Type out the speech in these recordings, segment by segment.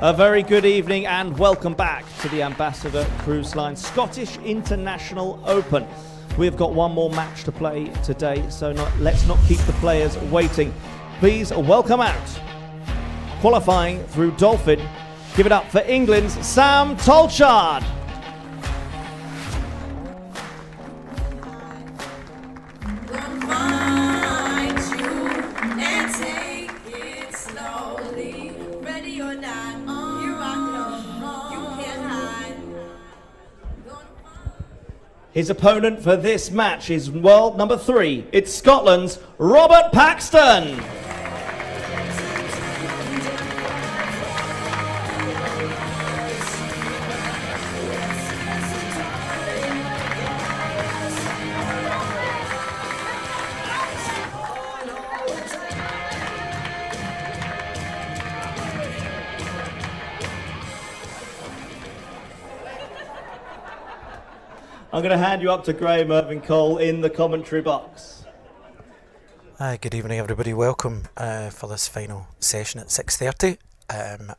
A very good evening and welcome back to the Ambassador Cruise Line Scottish International Open. We've got one more match to play today, so let's not keep the players waiting. Please welcome out, qualifying through Dolphin. Give it up for England's Sam Tolchard. His opponent for this match is world number 3. It's Scotland's Robert Paxton. I'm going to hand you up to Graham Irving Cole in the commentary box. Good evening, everybody. Welcome for this final session at 6:30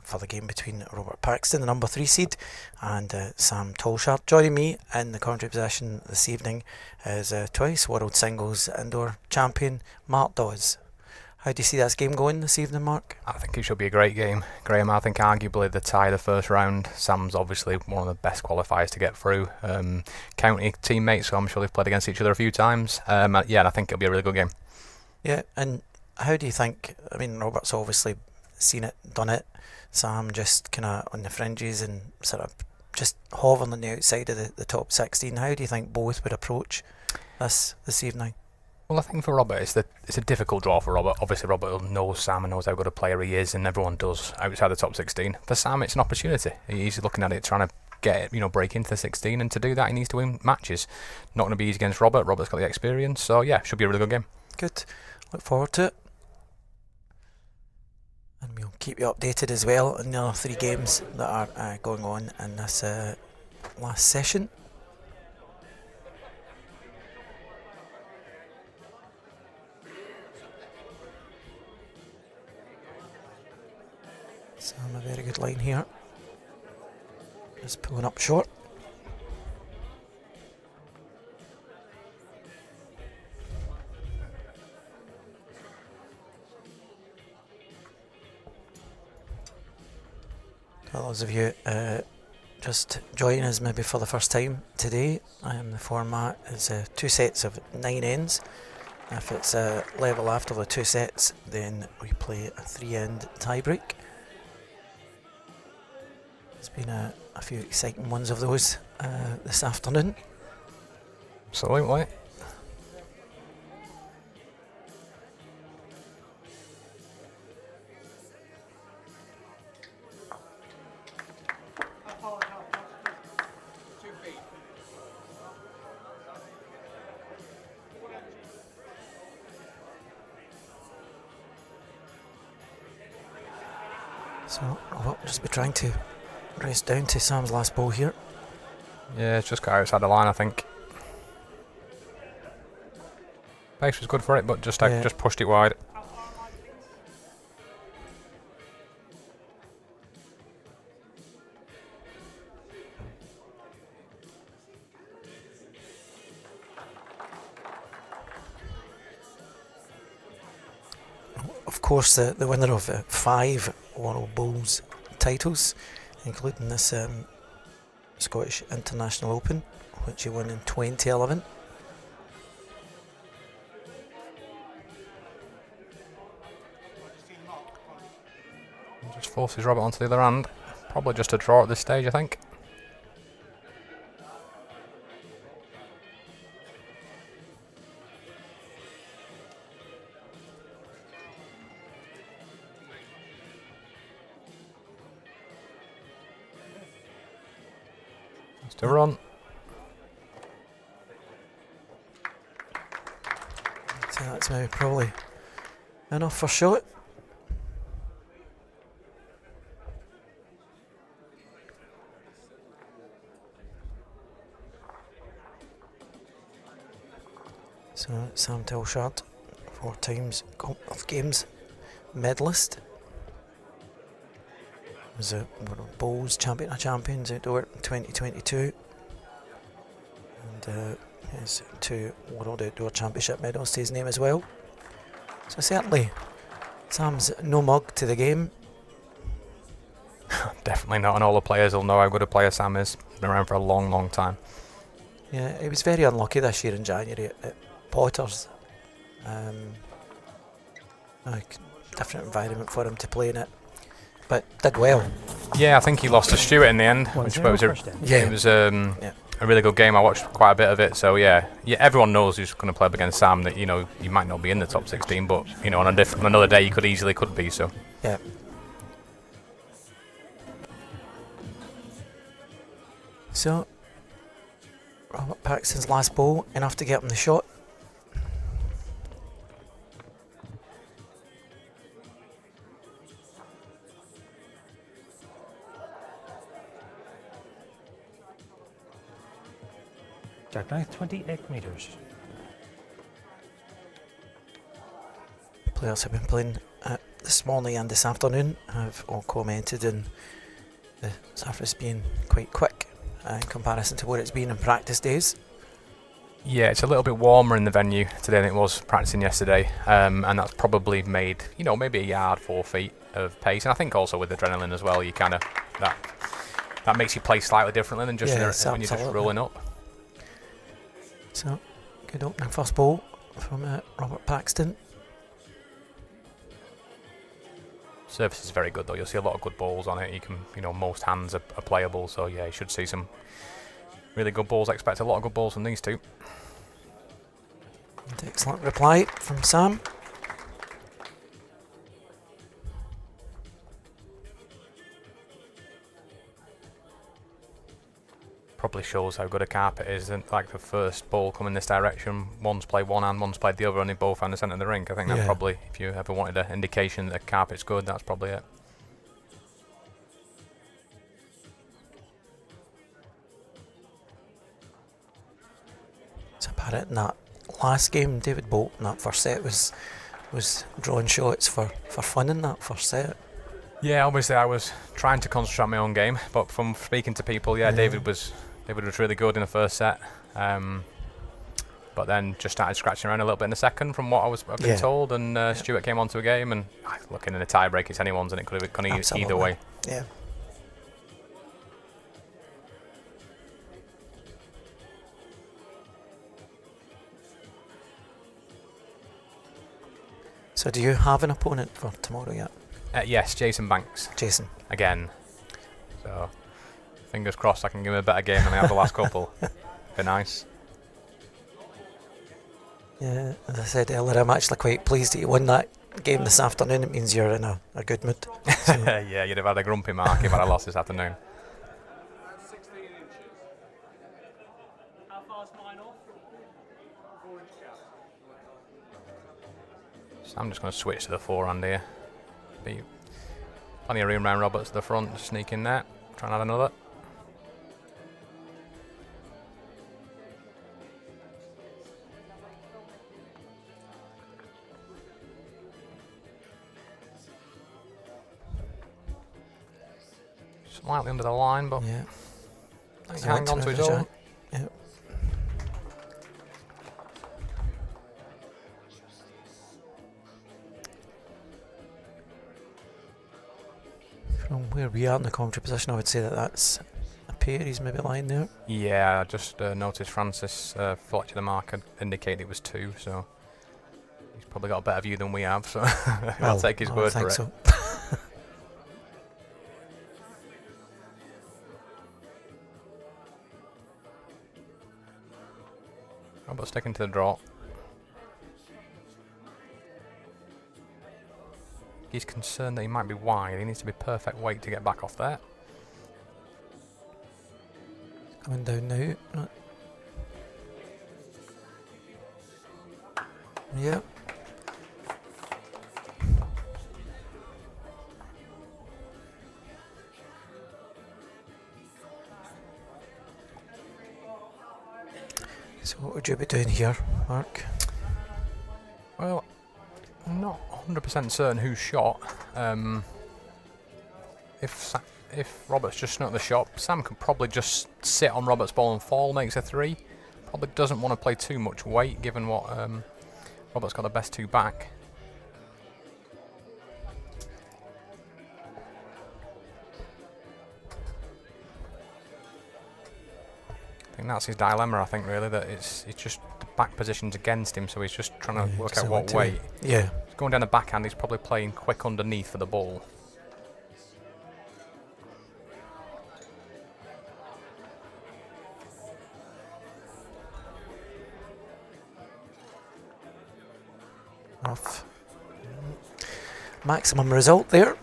for the game between Robert Paxton, the number 3 seed, and Sam Tolchard. Joining me in the commentary position this evening is twice world singles indoor champion Mark Dawes. How do you see this game going this evening, Mark? I think it should be a great game. Graham, I think arguably the tie of the first round. Sam's obviously one of the best qualifiers to get through. County teammates, so I'm sure they've played against each other a few times. And I think it'll be a really good game. Yeah, and how do you think, I mean, Robert's obviously seen it, done it. Sam just kind of on the fringes and sort of just hovering on the outside of the top 16. How do you think both would approach this evening? Well, I think for Robert, it's a difficult draw for Robert. Obviously, Robert knows Sam and knows how good a player he is, and everyone does outside the top 16. For Sam, it's an opportunity. He's looking at it, trying to get it, break into the 16, and to do that, he needs to win matches. Not going to be easy against Robert. Robert's got the experience, so yeah, should be a really good game. Good. Look forward to it. And we'll keep you updated as well on the other 3 games that are going on in this last session. Sam, a very good line here. Just pulling up short. For those of you just joining us maybe for the first time today, the format is 2 sets of 9 ends. If it's a level after the 2 sets, then we play a 3-end tiebreak. There's been a few exciting ones of those this afternoon. Absolutely. So we'll just be trying to race down to Sam's last ball here. Yeah, it's just got outside the line, I think. Pace was good for it, but just pushed it wide. Of course, the winner of 5 World Bowls titles, including this Scottish International Open, which he won in 2011. Just forces Robert onto the other hand. Probably just a draw at this stage, I think. To run. So that's maybe probably enough for shot. So Sam Tolchard, 4 times Commonwealth Games medalist. was a Bowls Champion of Champions outdoor in 2022. And has 2 World Outdoor Championship medals to his name as well. So certainly, Sam's no mug to the game. Definitely not, and all the players will know how good a player Sam is. Been around for a long, long time. Yeah, he was very unlucky this year in January at Potters. Like, different environment for him to play in it, but did well. Yeah, I think he lost to Stewart in the end, which was it was a really good game. I watched quite a bit of it, so yeah, everyone knows who's going to play up against Sam. That you might not be in the top 16, but on another day you could be. So yeah. So Robert Paxton's last ball, enough to get him the shot. Jackknife 28 metres. Players have been playing this morning and this afternoon have all commented on the surface being quite quick in comparison to what it's been in practice days. yeah, it's a little bit warmer in the venue today than it was practicing yesterday, and that's probably made maybe a yard, 4 feet of pace. And I think also with adrenaline as well, you kind of that makes you play slightly differently than just when you're just rolling up. So, good opening first ball from Robert Paxton. Surface is very good though. You'll see a lot of good balls on it. You can, most hands are playable. So yeah, you should see some really good balls. I expect a lot of good balls from these two. And excellent reply from Sam. Probably shows how good a carpet is. And like the first ball coming this direction, one's played one hand, one's played the other, and they both found the centre of the rink. I think that's probably, if you ever wanted an indication that carpet's good, that's probably it. It's apparent in that last game, David Bolt in that first set was drawing shots for fun in that first set. Yeah, obviously I was trying to concentrate on my own game, but from speaking to people, David was really good in the first set, but then just started scratching around a little bit in the second, from what I've been told. And Stewart came onto a game, and looking in a tie break, it's anyone's, and it could have gone either way. Yeah. So, do you have an opponent for tomorrow yet? Yes, Jason Banks. Jason. Again. So, fingers crossed I can give him a better game than I have the last couple. Be nice. Yeah, as I said earlier, I'm actually quite pleased that you won that game this afternoon. It means you're in a good mood. So. Yeah, you'd have had a grumpy mark if I lost this afternoon. So I'm just going to switch to the forehand here. Plenty of room around Roberts to the front, sneak in there, try and add another. Slightly under the line, but he can hang on to his own. Yeah. From where we are in the commentary position, I would say that's a pair. He's maybe lying there. Yeah, I just noticed Francis Fletcher, the marker, indicated it was 2, so he's probably got a better view than we have, so I'll take his word for it. So. Robert sticking to the draw. He's concerned that he might be wide. He needs to be perfect weight to get back off there. Coming down now. Right. Yeah. So what would you be doing here, Mark? Well, I'm not 100% certain who shot. if Roberts just snuck the shot, Sam could probably just sit on Roberts' ball and fall, makes a 3. Probably doesn't want to play too much weight, given what Roberts got the best 2 back. I think that's his dilemma. I think really that it's just the back position's against him, so he's just trying to work out what weight. Yeah. He's going down the backhand. He's probably playing quick underneath for the ball. Off. Maximum result there.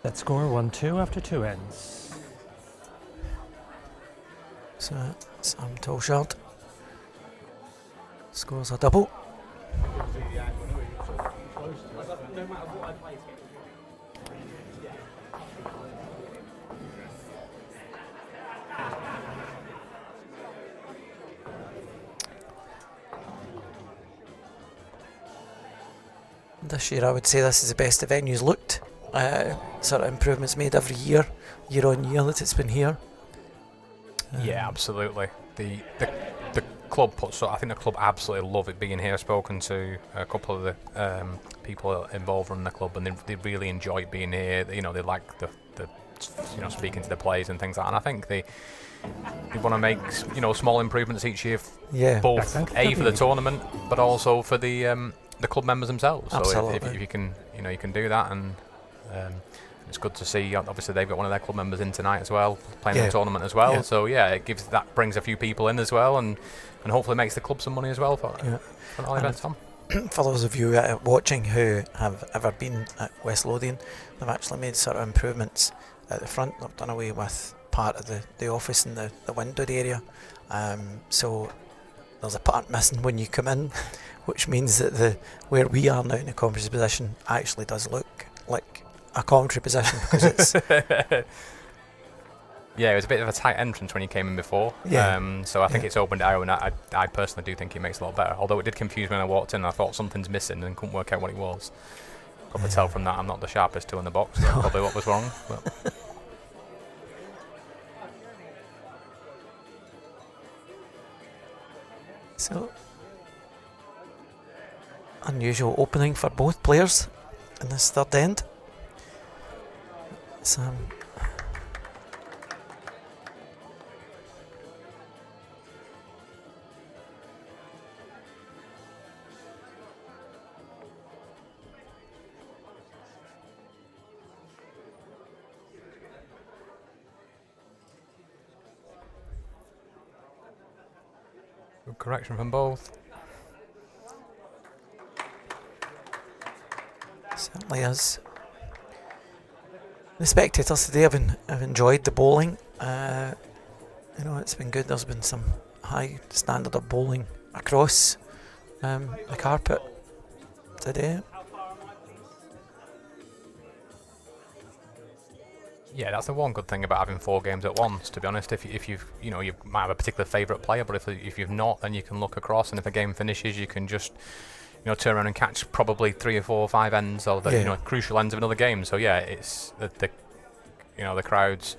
That score 1-2 after 2 ends. So Sam Tolchard scores a double. This year I would say this is the best the venue's looked. Sort of improvements made every year on year that it's been here. Yeah, absolutely. The club puts. I think the club absolutely love it being here. I've spoken to a couple of the people involved in the club, and they really enjoy being here. You know, they like the speaking to the players and things like that. And I think they want to make small improvements each year. Both for the tournament, but also for the club members themselves. Absolutely. So if you can you can do that, and it's good to see. Obviously, they've got one of their club members in tonight as well, playing in the tournament as well. So it brings a few people in as well, and hopefully makes the club some money as well for all events on. For those of you watching who have ever been at West Lothian, they've actually made sort of improvements at the front. They've done away with part of the office and the windowed area, so there's a part missing when you come in, which means that where we are now in the commentary position actually does look like a commentary position, because it's it was a bit of a tight entrance when you came in before. So I think it's opened out, and I personally do think it makes it a lot better. Although it did confuse me when I walked in. I thought something's missing and couldn't work out what it was. Probably tell from that I'm not the sharpest tool in the box. That's probably what was wrong. But. So, unusual opening for both players in this third end. Sam. Good correction from both. Certainly is. The spectators today have enjoyed the bowling. It's been good. There's been some high standard of bowling across the carpet today. Yeah, that's the one good thing about having 4 games at once. To be honest, if you might have a particular favourite player, but if you've not, then you can look across, and if a game finishes, you can just turn around and catch probably 3 or 4 or 5 ends, or the crucial ends of another game. So it's the crowds.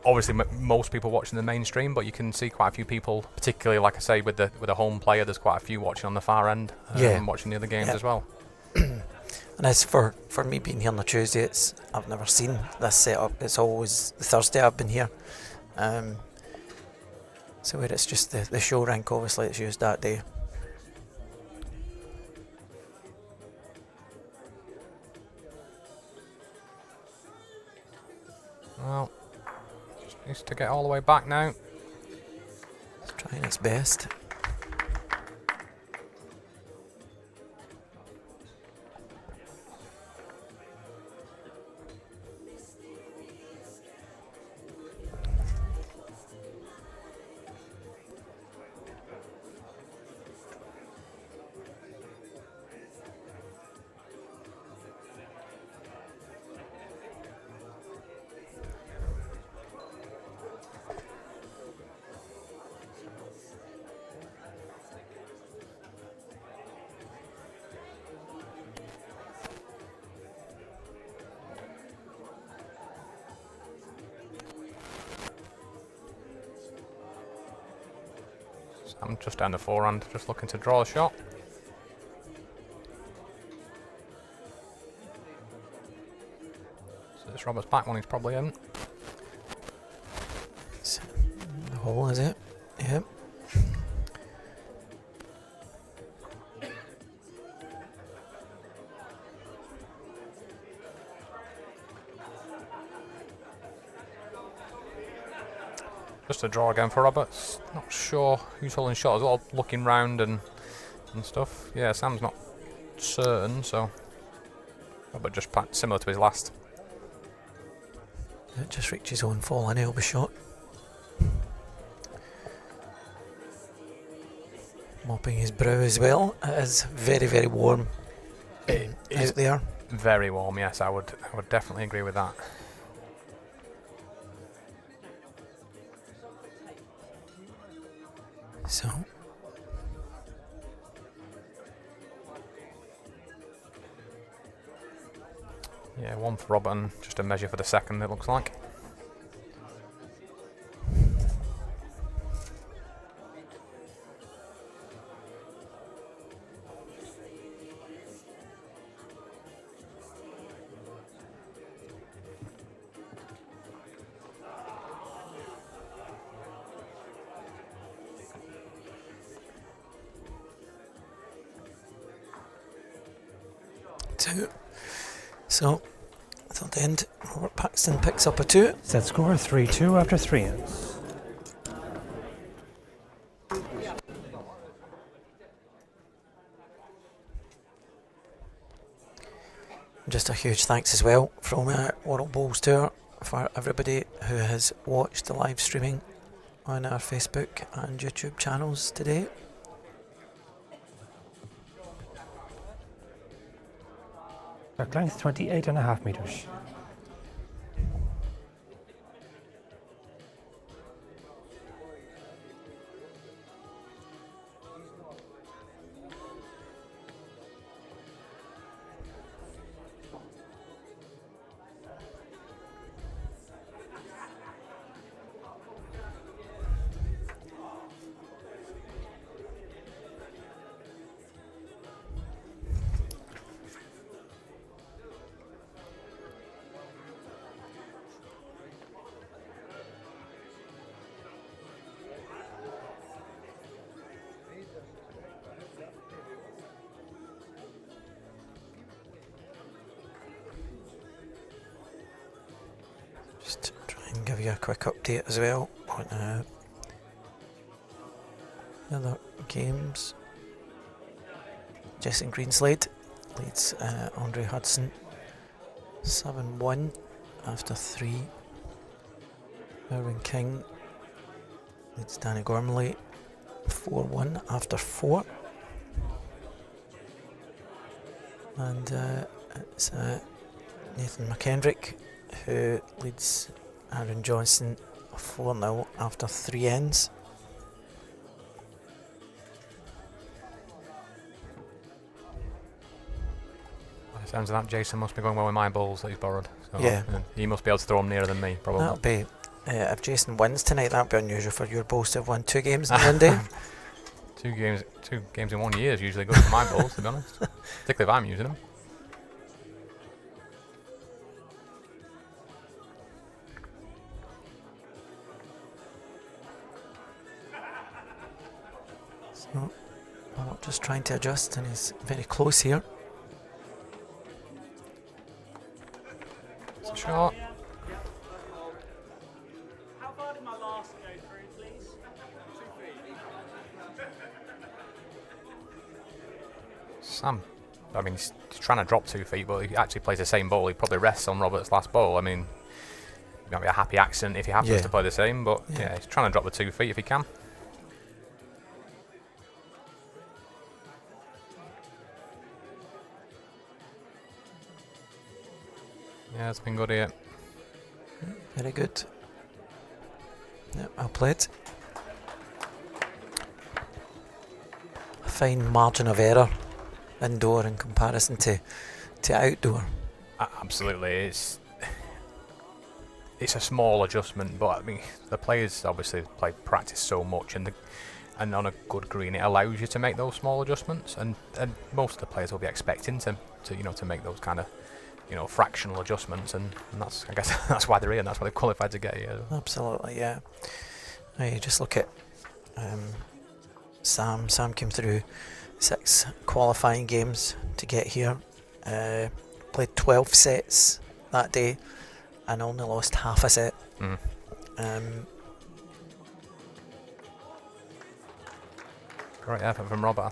Obviously, most people watching the mainstream, but you can see quite a few people, particularly like I say with the home player. There's quite a few watching on the far end, and watching the other games as well. And as for me being here on a Tuesday, I've never seen this setup. It's always the Thursday I've been here. So where it's just the show rink, obviously it's used that day. Well, just needs to get all the way back now. It's trying its best. I'm just down the forehand, just looking to draw a shot. So this Robert's back one, he's probably in. It's the hole, is it? Yep. Just a draw again for Roberts. Not sure who's holding shot as well, looking round and stuff. Yeah, Sam's not certain, so Robert just similar to his last. It just reached his own fall and he'll be shot. Mopping his brow as well. It is very, very warm out there. Very warm, yes, I would definitely agree with that. So yeah, one for Robert and just a measure for the second, it looks like. two. So at the end, Robert Paxton picks up a 2. Set score 3-2 after 3 ends. Just a huge thanks as well from World Bowls Tour for everybody who has watched the live streaming on our Facebook and YouTube channels today. Track length 28.5 metres. Just try and give you a quick update as well on the other games. Jason Greenslade leads Andre Hudson 7-1 after 3. Irwin King leads Danny Gormley 4-1 after 4. And it's Nathan McKendrick who leads Aaron Johnson 4-0 after 3 ends. By the sounds of that, Jason must be going well with my balls that he's borrowed. So Yeah. He must be able to throw them nearer than me, probably. That'll be, if Jason wins tonight, that'll be unusual for your balls to have won 2 games in one day. Two games in 1 year is usually good for my balls, to be honest. Particularly if I'm using them. So, Robert just trying to adjust and he's very close here. It's a shot. How far did my last go through, please? 2 feet. Sam, I mean, he's trying to drop 2 feet, but he actually plays the same ball. He probably rests on Robert's last ball. I mean, it might be a happy accident if he happens Yeah. to play the same, but yeah, he's trying to drop the 2 feet if he can. Yeah, it's been good here. Very good. Yep, well played. A fine margin of error indoor in comparison to outdoor. Absolutely, it's a small adjustment, but I mean the players obviously practice so much, and and on a good green, it allows you to make those small adjustments, and most of the players will be expecting to make those kind of fractional adjustments, and that's, I guess, that's why they're here, and that's why they've qualified to get here. Absolutely, yeah. Now you just look at Sam. Sam came through 6 qualifying games to get here. Played 12 sets that day and only lost half a set. Great effort from Robert. I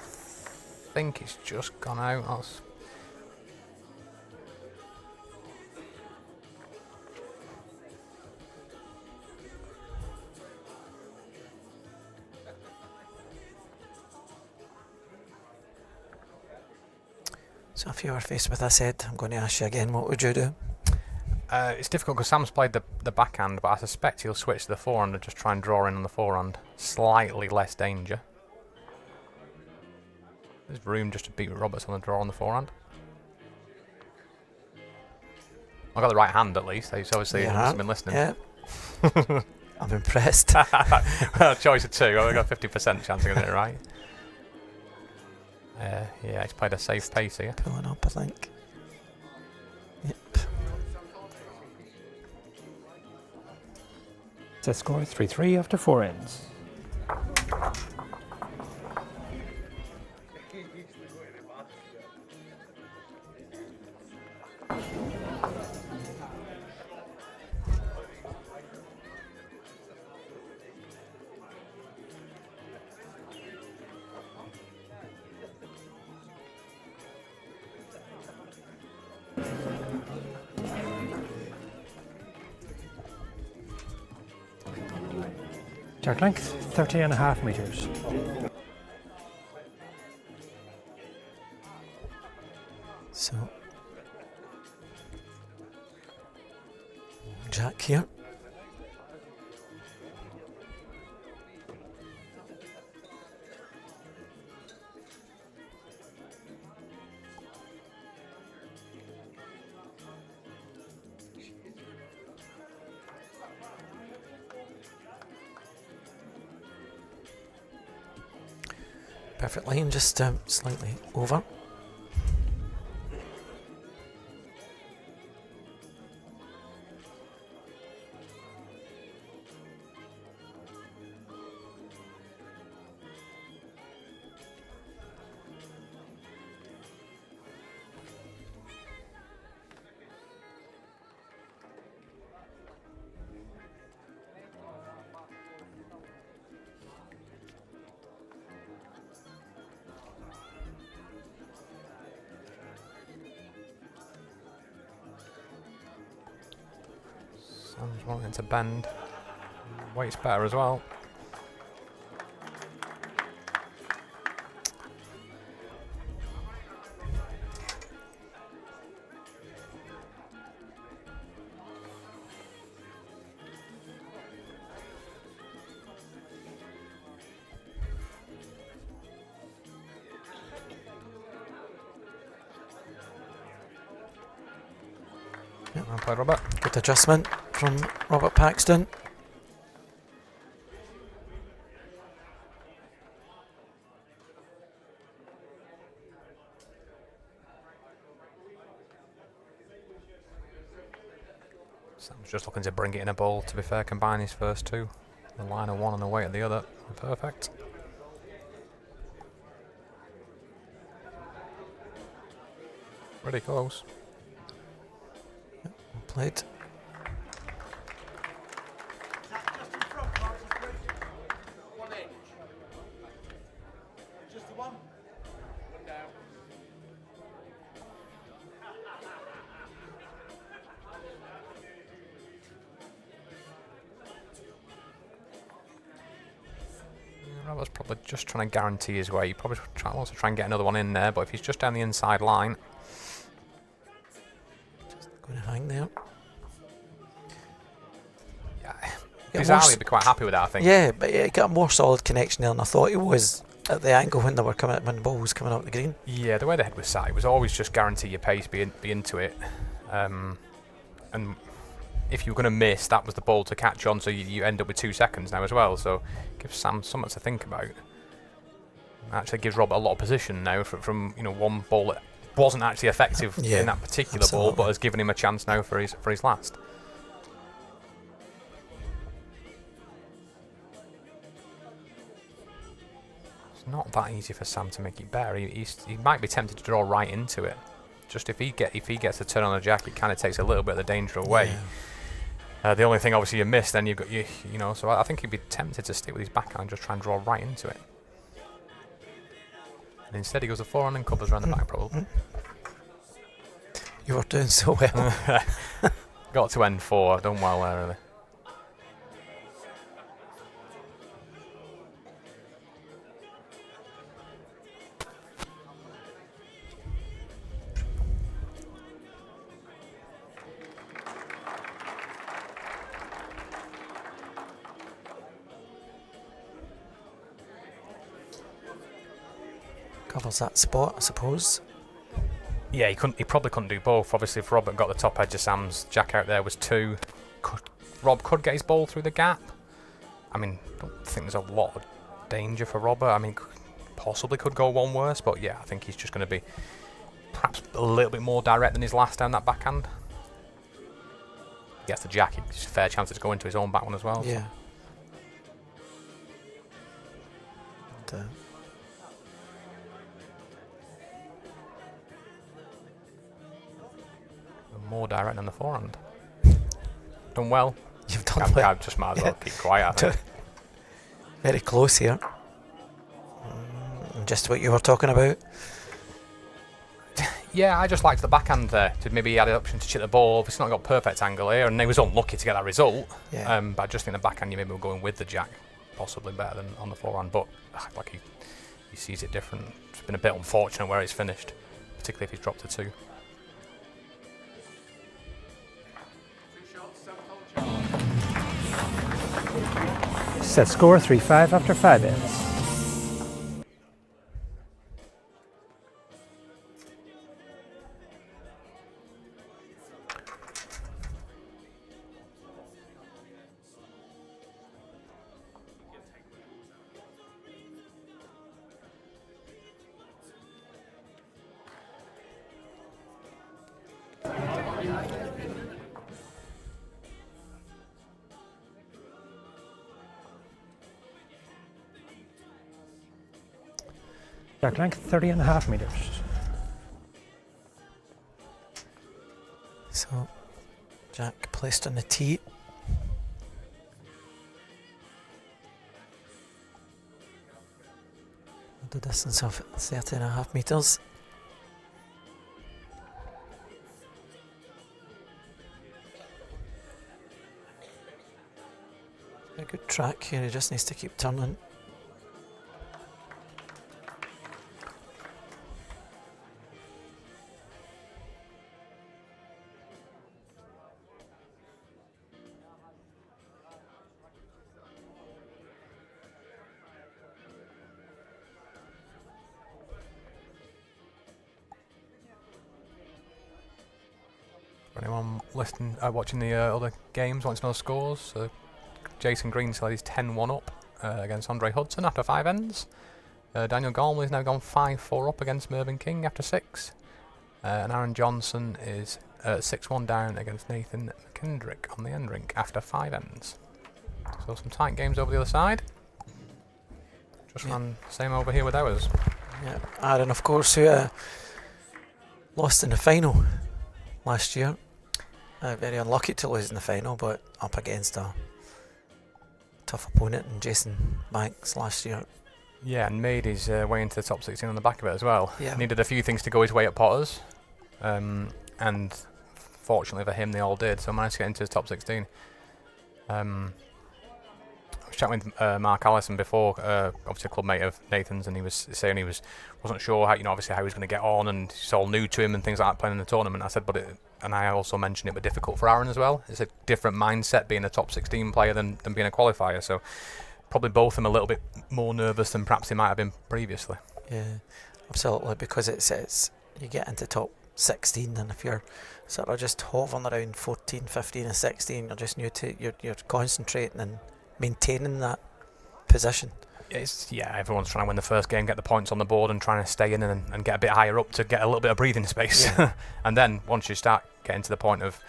think it's just gone out. That's So if you were faced with this head, I'm going to ask you again, what would you do? it's difficult because Sam's played the backhand, but I suspect he'll switch to the forehand and just try and draw in on the forehand. Slightly less danger. There's room just to beat Roberts on the draw on the forehand. I got the right hand at least. He's obviously been listening. Yeah. I'm impressed. Choice of 2. I got 50% chance of getting it right. Yeah, he's played a safe pace here. Pulling up, I think. Yep. Set score 3-3 after 4 ends. Start length 30.5 meters. So, Jack here. Perfect line, just slightly over. Sam's wanting to bend. Weight's better as well. Yeah, well played, Robert. Good adjustment from Robert Paxton. Sam's just looking to bring it in a ball, to be fair, combine his first 2. The line of 1 and the weight of the other. Perfect. Pretty close. Played. Just in front, Mark, just 1 inch. Just the one. One down. Robert's probably just trying to guarantee his way. He probably wants to try and get another one in there, but if he's just down the inside line. Going to hang there. Yeah, Yeah, bizarrely, he'd be quite happy with that, I think. Yeah, but yeah, got a more solid connection there than I thought it was at the angle when they were coming when the ball was coming up the green. Yeah, the way the head was sat, it was always just guarantee your pace, be into it. And if you were going to miss, that was the ball to catch on, so you end up with 2 seconds now as well. So gives Sam something to think about. Actually gives Robert a lot of position now from one ball that wasn't actually effective Yeah, in that particular absolutely. ball, but has given him a chance now for his last. It's not that easy for Sam to make it better. He might be tempted to draw right into it. Just if he gets a turn on the jack, it kind of takes a little bit of the danger away. Yeah. The only thing obviously you miss, then you've got so I think he'd be tempted to stick with his backhand and just try and draw right into it. And instead he goes a forehand and covers around the back probably. You were doing so well. Got to end 4, I've done well there really. Covers that spot, I suppose. Yeah, he probably couldn't do both. Obviously, if Robert got the top edge of Sam's jack out there was 2. Rob could get his ball through the gap. I mean, I don't think there's a lot of danger for Robert. I mean, possibly could go one worse, but yeah, I think he's just going to be perhaps a little bit more direct than his last down that backhand. Gets the jack, it's a fair chance to go into his own back one as well. Yeah. And, more direct than the forehand. Done well. you've done well. I just might as well keep quiet, I think. Very close here. Just what you were talking about. Yeah, I just liked the backhand there. Maybe he had the option to chip the ball. Obviously not got perfect angle here, and he was unlucky to get that result. Yeah. But I just think the backhand, you maybe were going with the jack, possibly better than on the forehand. But like he sees it different. It's been a bit unfortunate where he's finished, particularly if he's dropped a 2. Set score 3-5 after 5 ends. Jack length 30.5 meters. So, jack placed on the tee. The distance of 30.5 meters. A good track here, he just needs to keep turning. For anyone listening, watching the other games, wants to know scores. Jason Green still is 10-1 up against Andre Hudson after 5 ends. Daniel Gormley's now gone 5-4 up against Mervyn King after 6. And Aaron Johnson is 6-1 down against Nathan McKendrick on the end rink after 5 ends. So some tight games over the other side. Just ran same over here with ours. Yeah, Aaron, of course, who lost in the final last year. Very unlucky to lose in the final, but up against a tough opponent in Jason Banks last year. Yeah, and made his way into the top 16 on the back of it as well. Yeah. Needed a few things to go his way at Potters, and fortunately for him, they all did. So managed to get into his top 16. I was chatting with Mark Allison before, obviously a club mate of Nathan's, and he was saying he wasn't sure how, obviously how he was going to get on, and it's all new to him and things like that playing in the tournament. I said, and I also mentioned it were difficult for Aaron as well. It's a different mindset being a top 16 player than being a qualifier. So probably both of them a little bit more nervous than perhaps they might have been previously. Yeah, absolutely, because it's you get into top 16, and if you're sort of just hovering around 14, 15 and 16, you're just new to you're concentrating and maintaining that position. Everyone's trying to win the first game, get the points on the board, and trying to stay in and get a bit higher up to get a little bit of breathing space. Yeah. And then once you start getting to the point of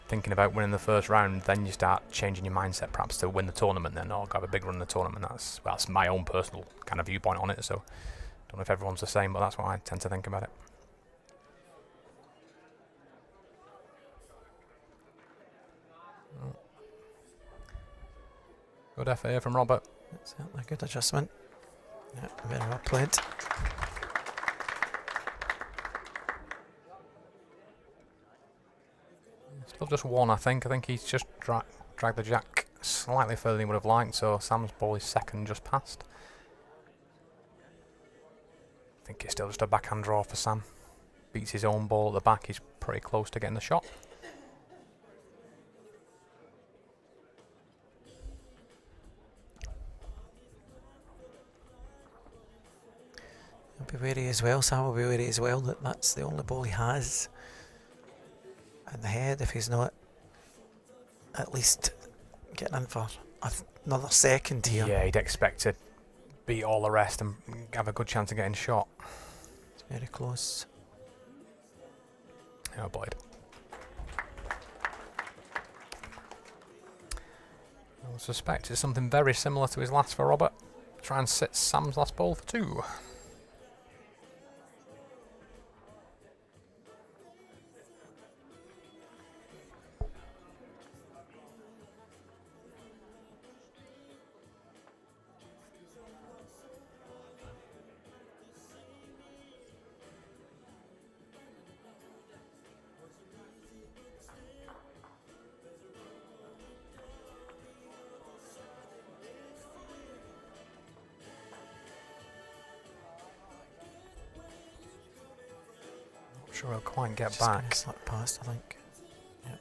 thinking about winning the first round, then you start changing your mindset perhaps to win the tournament then, or have a big run in the tournament. That's my own personal kind of viewpoint on it, so don't know if everyone's the same, but that's what I tend to think about it. Good FA from Robert. Certainly a good adjustment. Yeah, very well played. Still just one, I think. I think he's just dragged the jack slightly further than he would have liked, so Sam's ball is second, just past. I think it's still just a backhand draw for Sam. Beats his own ball at the back, he's pretty close to getting the shot. He'll be wary as well, Sam will be wary as well, that that's the only ball he has in the head if he's not at least getting in for another second here. Yeah, he'd expect to beat all the rest and have a good chance of getting shot. It's very close. Oh, Boyd. I suspect it's something very similar to his last for Robert. Try and sit Sam's last ball for two. Sure he'll quite get Just back. gonna slip past, I think. Yep.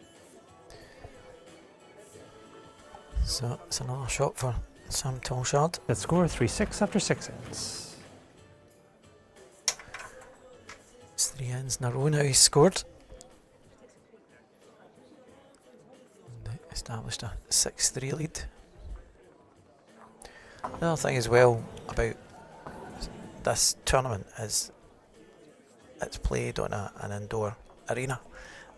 So it's another shot for Sam Tolchard. That score 3-6 after 6 ends. It's 3 ends in a row now he's scored. And established a 6-3 lead. The other thing as well about this tournament is it's played on an indoor arena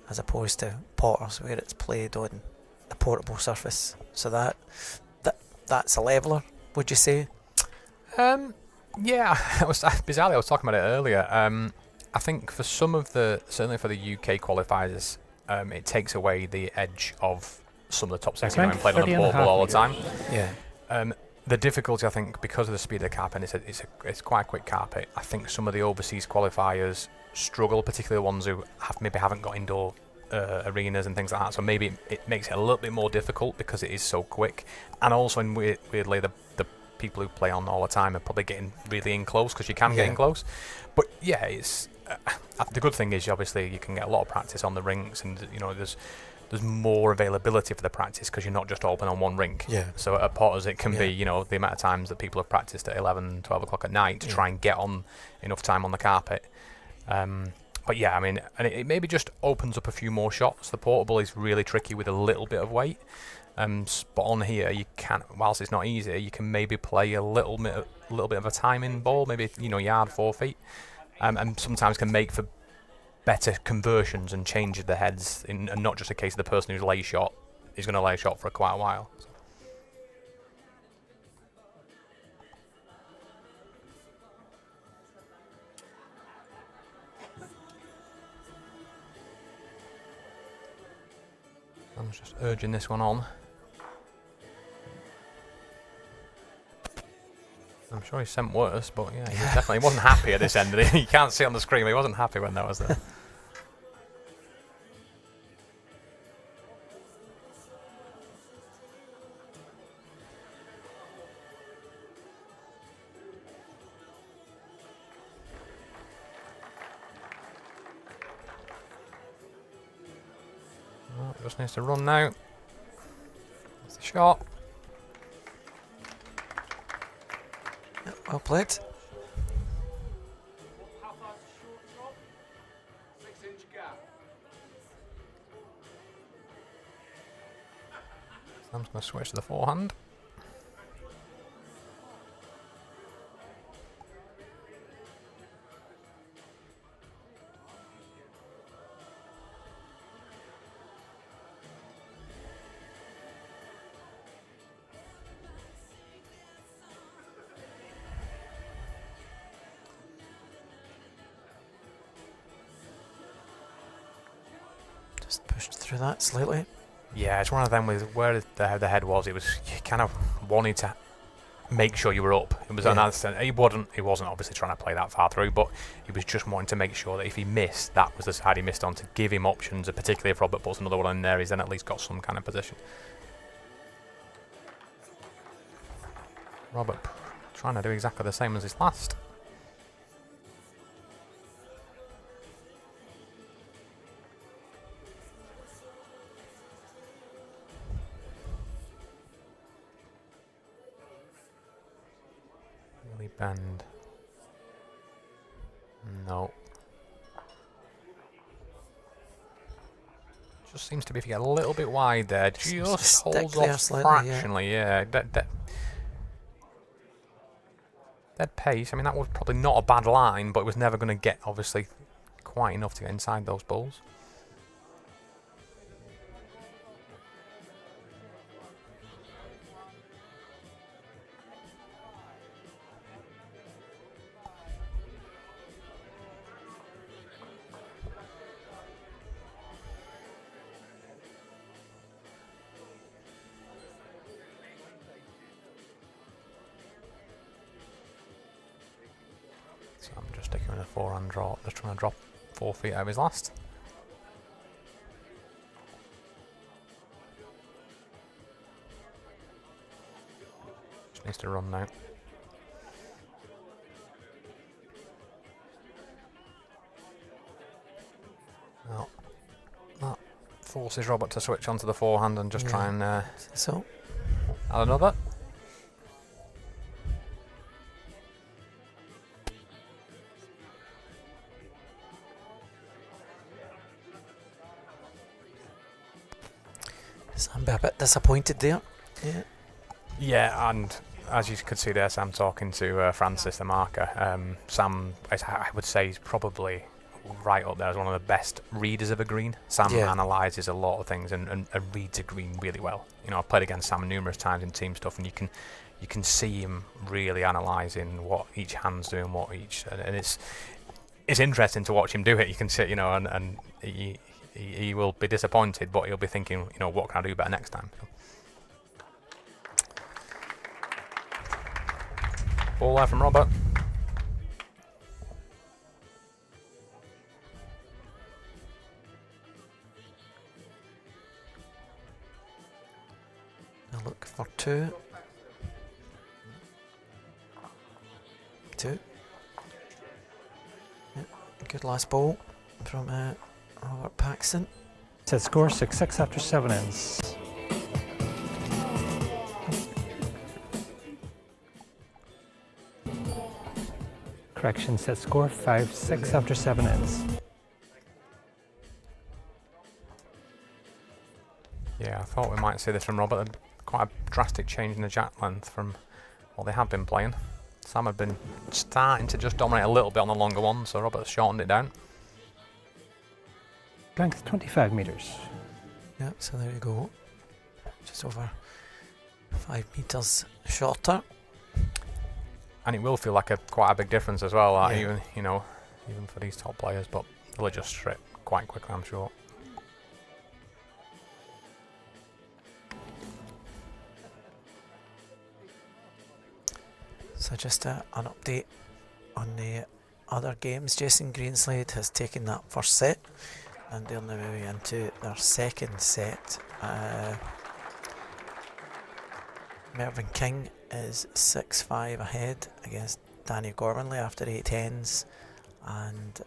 as opposed to Potters where it's played on a portable surface. So that's a leveler, would you say? Yeah, bizarrely I was talking about it earlier. I think for some of certainly for the UK qualifiers, it takes away the edge of some of the top 69 played on the portable all the time. Yeah. The difficulty, I think, because of the speed of the carpet, it's quite a quick carpet. I think some of the overseas qualifiers struggle, particularly the ones who haven't got indoor arenas and things like that. So maybe it makes it a little bit more difficult because it is so quick. And also, weirdly, the people who play on all the time are probably getting really in close because you can get in close. But yeah, it's the good thing is obviously you can get a lot of practice on the rinks, and there's more availability for the practice because you're not just open on one rink. Yeah. So at Potters it can be, the amount of times that people have practiced at 11, 12 o'clock at night to try and get on enough time on the carpet. But yeah, I mean, and it maybe just opens up a few more shots. The portable is really tricky with a little bit of weight. But on here, you can, whilst it's not easy, you can maybe play a little bit of a timing ball, maybe, yard 4 feet. And sometimes can make for better conversions and change the heads, and not just a case of the person who's lay shot is going to lay shot for quite a while. So. I'm just urging this one on. I'm sure he sent worse, but yeah, he wasn't happy at this end. You can't see on the screen, but he wasn't happy when that was there. Well, just needs to run now. That's the shot. Well played. How far's the short drop? 6-inch gap. Sam's going to switch to the forehand. Just pushed through that slightly. Yeah, it's one of them with where the head was. It was you kind of wanted to make sure you were up. It was another sense. He wasn't obviously trying to play that far through, but he was just wanting to make sure that if he missed, that was the side he missed on, to give him options. And particularly if Robert puts another one in there, he's then at least got some kind of position. Robert trying to do exactly the same as his last. Really bend. No. Just seems to be if you get a little bit wide there, just holds off slightly, fractionally, yeah. Dead pace, I mean that was probably not a bad line, but it was never going to get obviously quite enough to get inside those balls. So I'm just sticking with a forehand draw, just trying to drop 4 feet out of his last. Just needs to run now. Well, that forces Robert to switch onto the forehand and just try and add another. Sam a bit disappointed there. Yeah. Yeah, and as you could see there, Sam talking to Francis, the marker. Sam, I would say, is probably right up there as one of the best readers of a green. Sam analyses a lot of things and reads a green really well. You know, I've played against Sam numerous times in team stuff, and you can see him really analysing what each hand's doing, what each, and it's interesting to watch him do it. You can sit, you know, and he will be disappointed, but he'll be thinking, you know, what can I do better next time? So. Ball there from Robert. I'll look for two. Yeah, good last ball from Robert Paxton. Set score 6-6 after 7 ends. Correction, set score 5-6 after 7 ends. Yeah, I thought we might see this from Robert. Quite a drastic change in the jack length from what they have been playing. Sam had been starting to just dominate a little bit on the longer one, so Robert shortened it down. Length 25 metres. Yeah, so there you go. Just over 5 metres shorter. And it will feel like quite a big difference as well, even for these top players, but they'll adjust strip quite quickly, I'm sure. So just an update on the other games. Jason Greenslade has taken that first set, and they're now moving into their second set. Mervyn King is 6-5 ahead against Danny Gormanley after 8 ends, and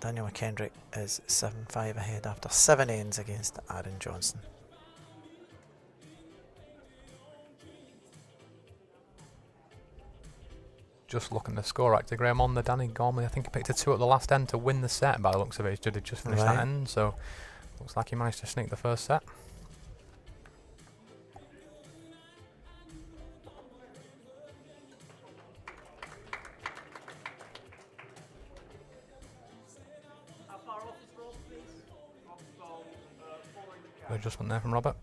Daniel McKendrick is 7-5 ahead after 7 ends against Aaron Johnson. Just looking at the score actually, Graham, on the Danny Gormley, I think he picked a 2 at the last end to win the set by the looks of it. He just finished that end, so looks like he managed to sneak the first set. Good adjustment there from Robert.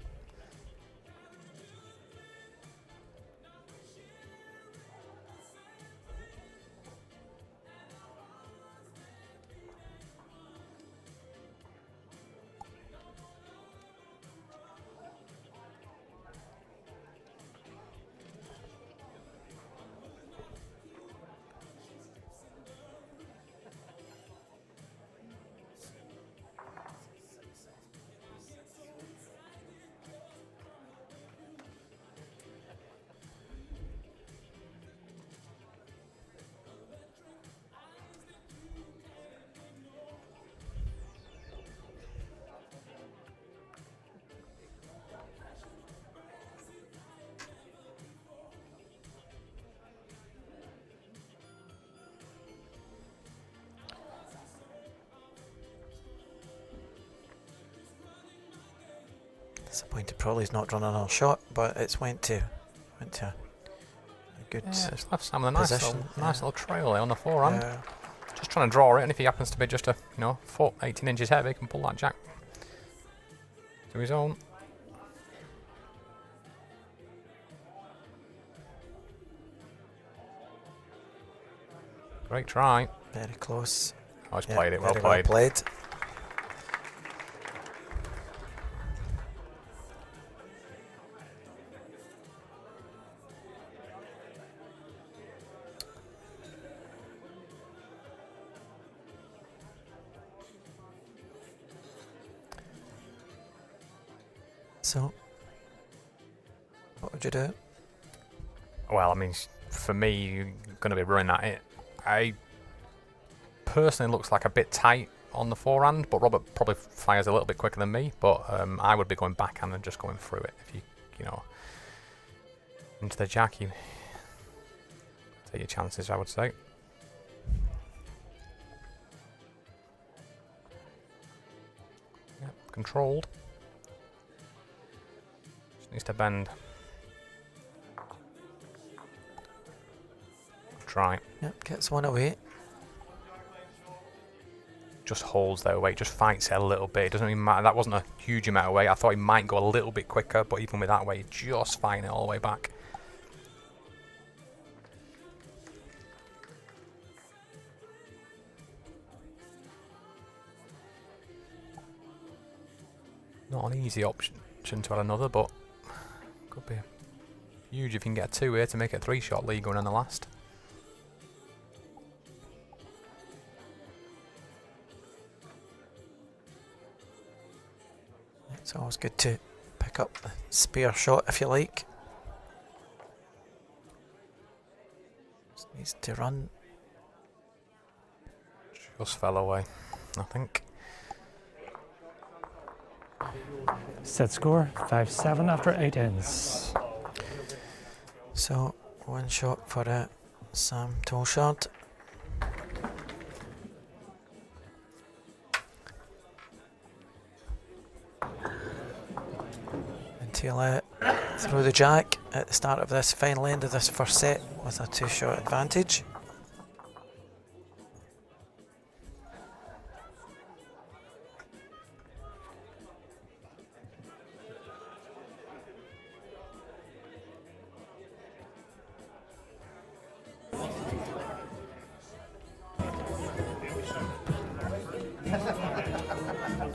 Disappointed probably he's not run another shot, but it's went to a good Yeah, it's left Sam with a nice position. little trail there on the forehand. Yeah. Just trying to draw it, and if he happens to be just a foot, 18 inches heavy, he can pull that jack to his own. Great try. Very close. Oh, he's Yeah, played it. Well very played. Well played. So, what would you do? Well, I mean, for me, you're going to be running at it. I personally looks like a bit tight on the forehand, but Robert probably fires a little bit quicker than me. But I would be going backhand and just going through it. If you know, into the jack, you take your chances, I would say. Yep, controlled. Just needs to bend. Try. Yep, gets one away. Just holds their weight, just fights it a little bit. It doesn't even matter. That wasn't a huge amount of weight. I thought he might go a little bit quicker, but even with that weight, just fighting it all the way back. Not an easy option to add another, but could be huge if you can get a 2 here to make it a 3-shot lead going on the last. It's always good to pick up the spare shot if you like. Just needs to run. Just fell away, I think. Set score 5-7 after 8 ends. So, one shot for Sam Tolchard. He'll throw the jack at the start of this final end of this first set with a 2-shot advantage.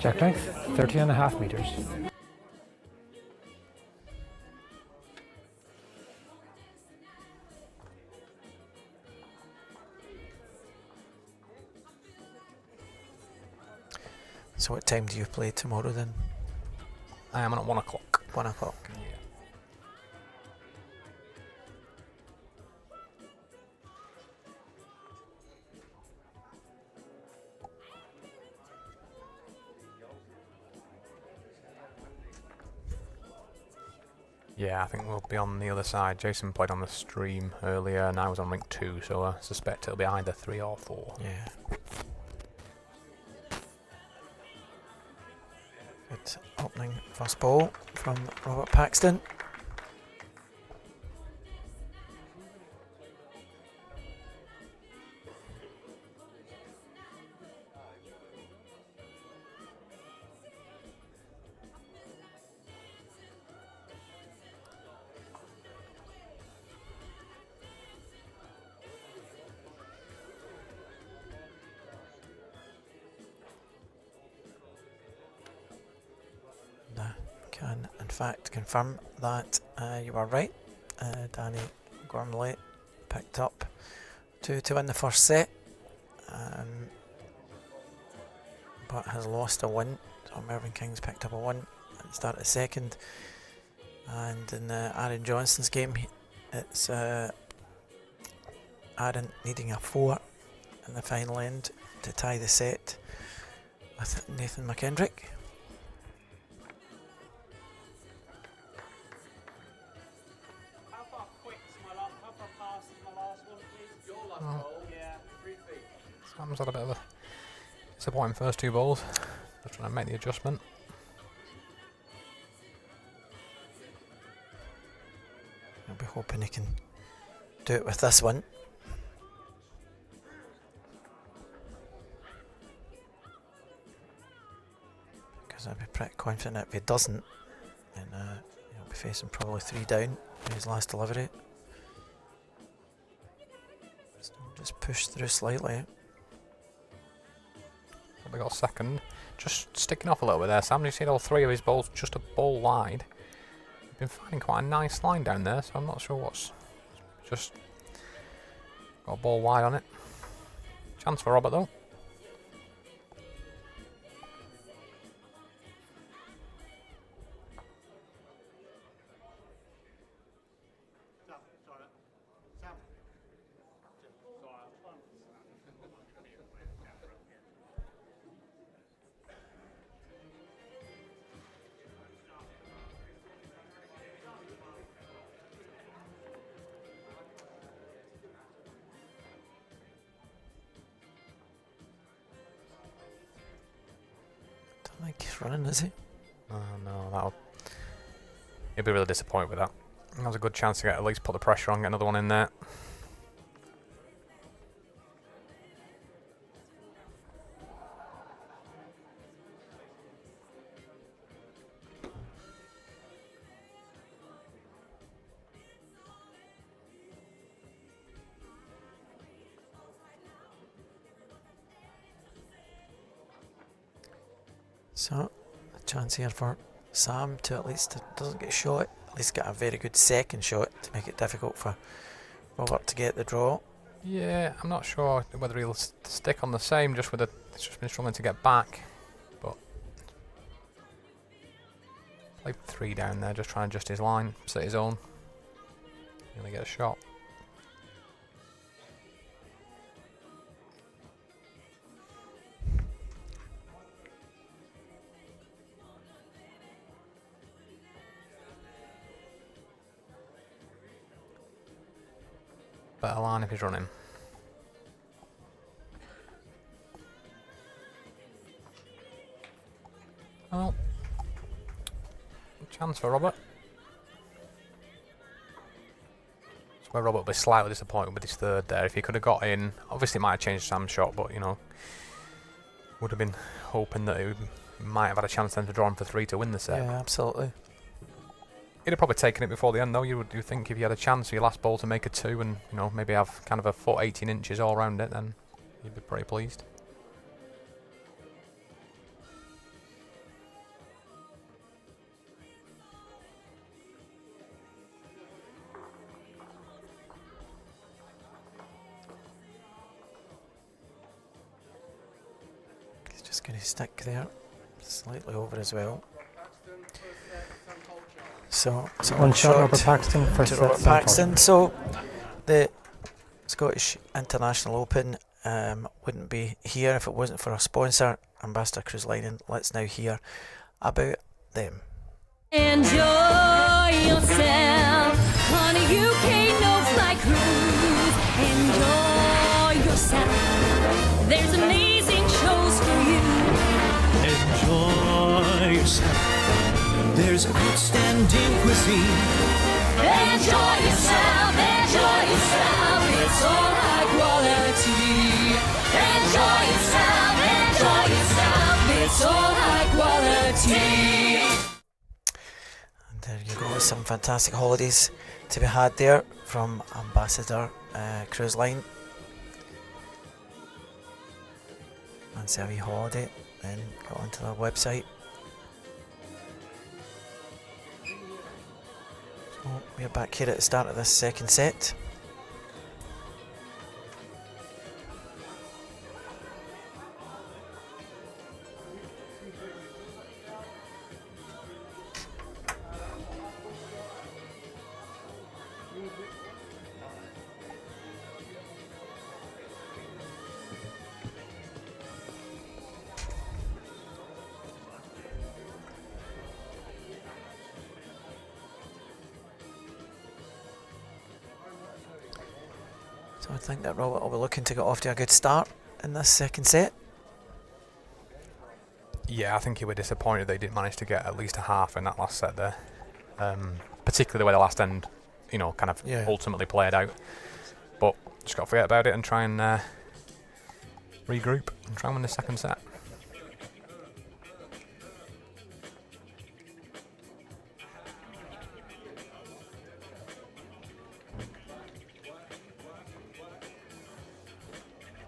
Jack length 30.5 meters. So what time do you play tomorrow then? I am at 1 o'clock. 1 o'clock. Yeah, I think we'll be on the other side. Jason played on the stream earlier and I was on rink 2, so I suspect it'll be either 3 or 4. Yeah. Good opening first ball from Robert Paxton. Can in fact confirm that you were right. Danny Gormley picked up 2 to win the first set, but has lost a 1. So Mervyn King's picked up a 1 at the start of the second, and in Aaron Johnson's game it's Aaron needing a 4 in the final end to tie the set with Nathan McKendrick. Sam's had a bit of a disappointing first 2 balls. Just trying to make the adjustment. I'll be hoping he can do it with this one. Because I'd be pretty confident if he doesn't, then he'll be facing probably 3 down in his last delivery. So just push through slightly. We got second. Just sticking off a little bit there, Sam. You've seen all 3 of his balls just a ball wide. He's been finding quite a nice line down there, so I'm not sure what's... Just got a ball wide on it. Chance for Robert though. Don't think he's running, is he? Oh no, he'll be really disappointed with that. That was a good chance to get at least put the pressure on, get another one in there. So, a chance here for Sam to at least, doesn't get shot, at least get a very good second shot to make it difficult for Robert to get the draw. Yeah, I'm not sure whether he'll stick on the same, just with it's just been struggling to get back. But played 3 down there, just trying to adjust his line, set his own. Gonna get a shot. Better line if he's running. Well, chance for Robert. That's where Robert will be slightly disappointed with his 3rd there. If he could have got in, obviously it might have changed Sam's shot, but you know, would have been hoping that he might have had a chance then to draw him for 3 to win the set. Yeah, absolutely. He'd have probably taken it before the end though. You think if you had a chance for your last ball to make a 2 and you know maybe have kind of a foot 18 inches all around it, then you'd be pretty pleased. He's just going to stick there, slightly over as well. So One shot, Robert Paxton, first to set, Robert Sam Paxton. So the Scottish International Open wouldn't be here if it wasn't for our sponsor, Ambassador Cruise Line, and let's now hear about them. Enjoy yourself on a UK no-fly cruise. Enjoy yourself. There's amazing shows for you. Enjoy yourself. There's outstanding cuisine. Enjoy yourself. Enjoy yourself. It's all high quality. Enjoy yourself. Enjoy yourself. It's all high quality. And there you go, some fantastic holidays to be had there from Ambassador Cruise Line. Fancy a wee holiday, then go onto their website. So we're back here at the start of this second set. So I think that Robert will be looking to get off to a good start in this second set. Yeah, I think he was disappointed they didn't manage to get at least a half in that last set there. Particularly the way the last end kind of ultimately played out. But just got to forget about it and try and regroup and try and win the second set.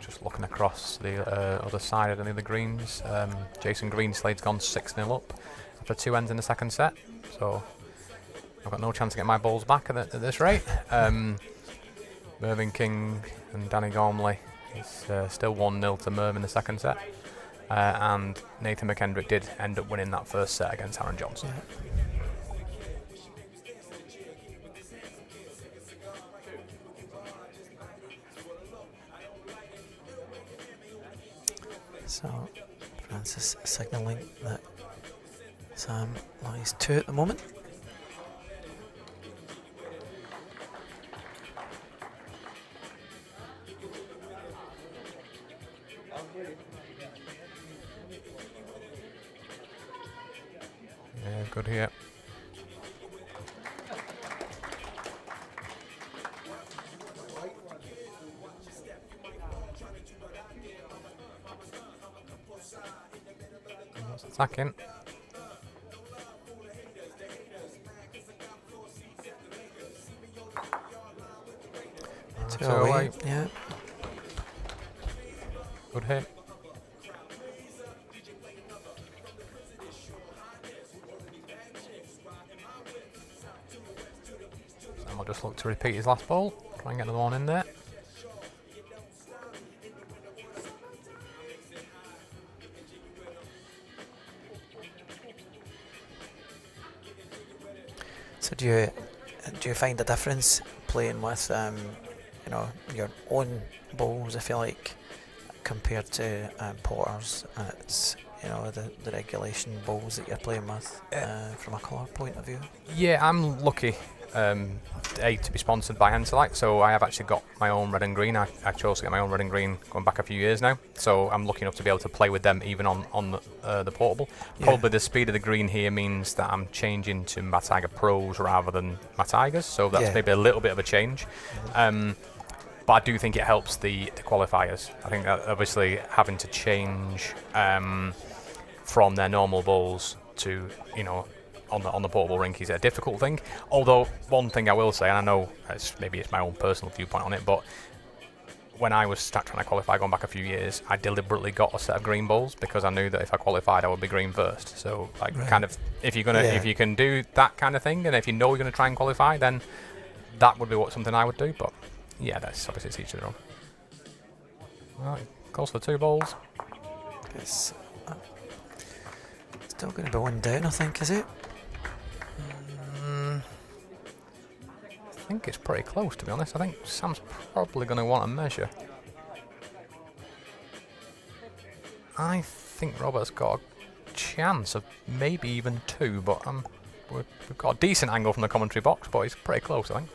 Just looking across the other side of the other greens, Jason Greenslade's gone 6-0 up after 2 ends in the second set, so I've got no chance to get my balls back at this rate. Mervyn King and Danny Gormley is still 1-0 to Merv in the second set, and Nathan McKendrick did end up winning that first set against Aaron Johnson. So Francis signalling that Sam lies 2 at the moment. Yeah, good here. That's attacking. Two away. Yeah. Good hit. Sam will just look to repeat his last ball. Try and get another one in there. So do you find a difference playing with your own bowls, if you like, compared to Porter's and it's the regulation bowls that you're playing with from a colour point of view? Yeah, I'm lucky to be sponsored by Henselite, so I have actually got my own red and green. I chose to get my own red and green going back a few years now, so I'm lucky enough to be able to play with them even on the portable. Yeah. Probably the speed of the green here means that I'm changing to my Tiger Pros rather than my Tigers, so that's maybe a little bit of a change. But I do think it helps the qualifiers. I think that obviously having to change from their normal bowls to on the portable rink is a difficult thing. Although one thing I will say, and I know maybe it's my own personal viewpoint on it, but when I was trying to qualify going back a few years, I deliberately got a set of green bowls because I knew that if I qualified I would be green first. So kind of if you can do that kind of thing, and if you know you're going to try and qualify, then that would be something I would do. But yeah, that's obviously it's each their own. Right, goes for 2 balls. It's still going to be 1 down, I think, is it? I think it's pretty close, to be honest. I think Sam's probably going to want a measure. I think Robert's got a chance of maybe even 2, but we've got a decent angle from the commentary box, but it's pretty close, I think.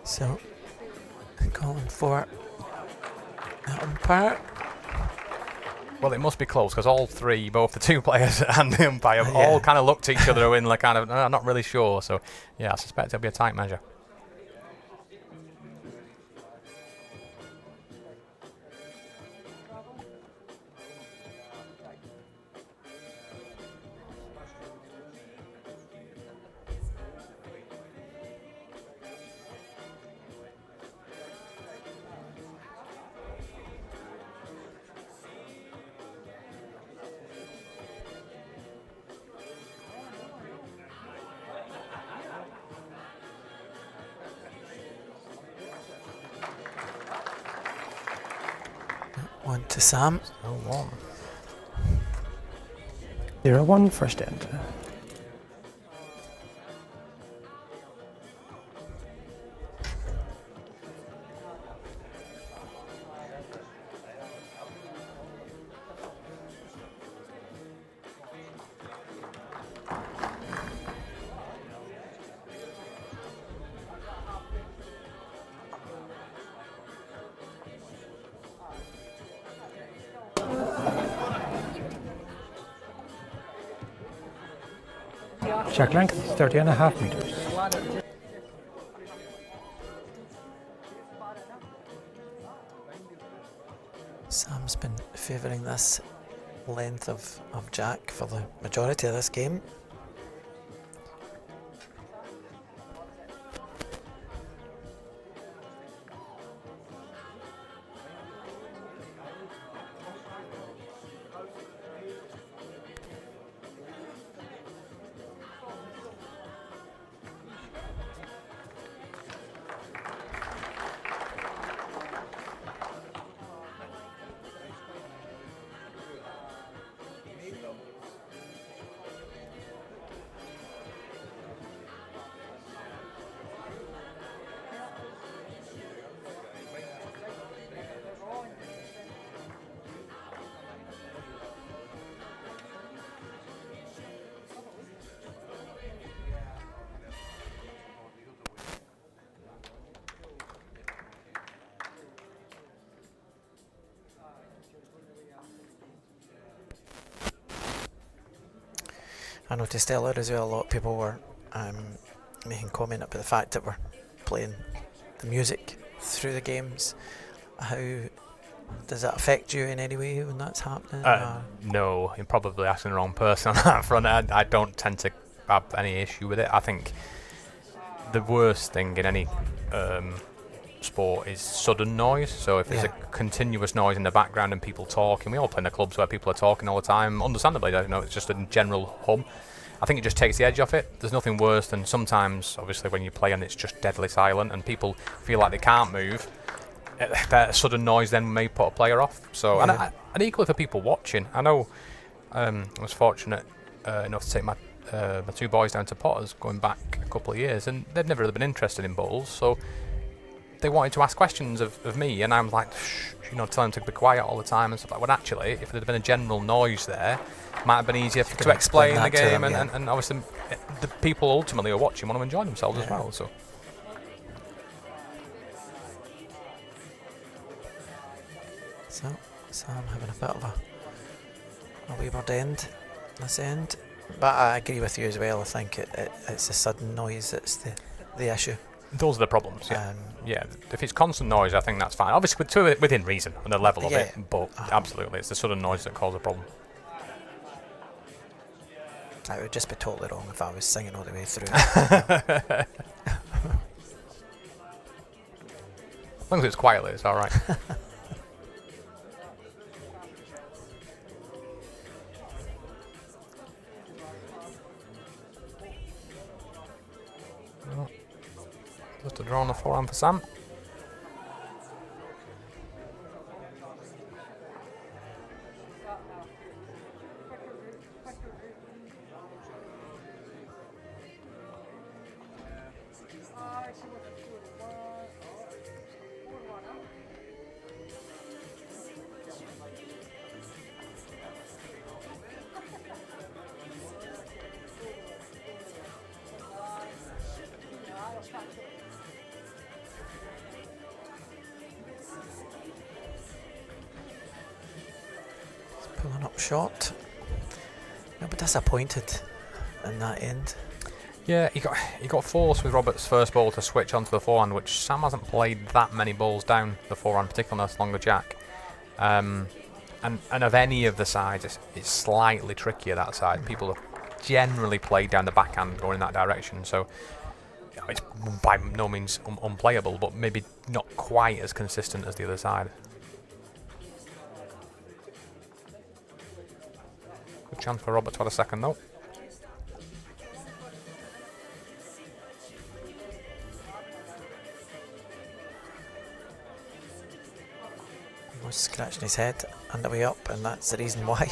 So, calling for that umpire. Well, it must be close because all 3, both the 2 players and the umpire, have all kind of looked at each other in kind of, I'm not really sure. So, yeah, I suspect it'll be a tight measure. One to Sam. 0-1. 0-1 first end. Check length 30.5 meters. Sam's been favouring this length of jack for the majority of this game. I noticed earlier as well, a lot of people were making comment about the fact that we're playing the music through the games. How does that affect you in any way when that's happening? No, you're probably asking the wrong person on that front. I don't tend to have any issue with it. I think the worst thing in any sport is sudden noise. So if there's a continuous noise in the background and people talking, we all play in the clubs where people are talking all the time, understandably, it's just a general hum. I think it just takes the edge off it. There's nothing worse than sometimes, obviously, when you play and it's just deadly silent and people feel like they can't move. That sudden noise then may put a player off. So, and equally for people watching, I know I was fortunate enough to take my two boys down to Potters going back a couple of years, and they'd never really been interested in bowls, so they wanted to ask questions of me, and I'm like, shh, telling them to be quiet all the time and stuff like that. When actually, if there'd been a general noise there, it might have been easier to explain the game, and obviously the people ultimately who are watching want to enjoy themselves as well. So. So Sam having a bit of a wayward end this end, but I agree with you as well. I think it's the sudden noise that's the issue. Those are the problems. Yeah, if it's constant noise, I think that's fine. Obviously, within reason and the level of it, but absolutely, it's the sudden noise that causes a problem. I would just be totally wrong if I was singing all the way through. As long as it's quietly, it's all right. Just a draw on the forehand for Sam. Pulling up short. A bit disappointed in that end. Yeah, he got forced with Robert's first ball to switch onto the forehand, which Sam hasn't played that many balls down the forehand, particularly on this longer jack. And of any of the sides, it's slightly trickier that side. People have generally played down the backhand going in that direction, so it's by no means unplayable, but maybe not quite as consistent as the other side. Good chance for Robert to have a second though. He was scratching his head on the way up, and that's the reason why.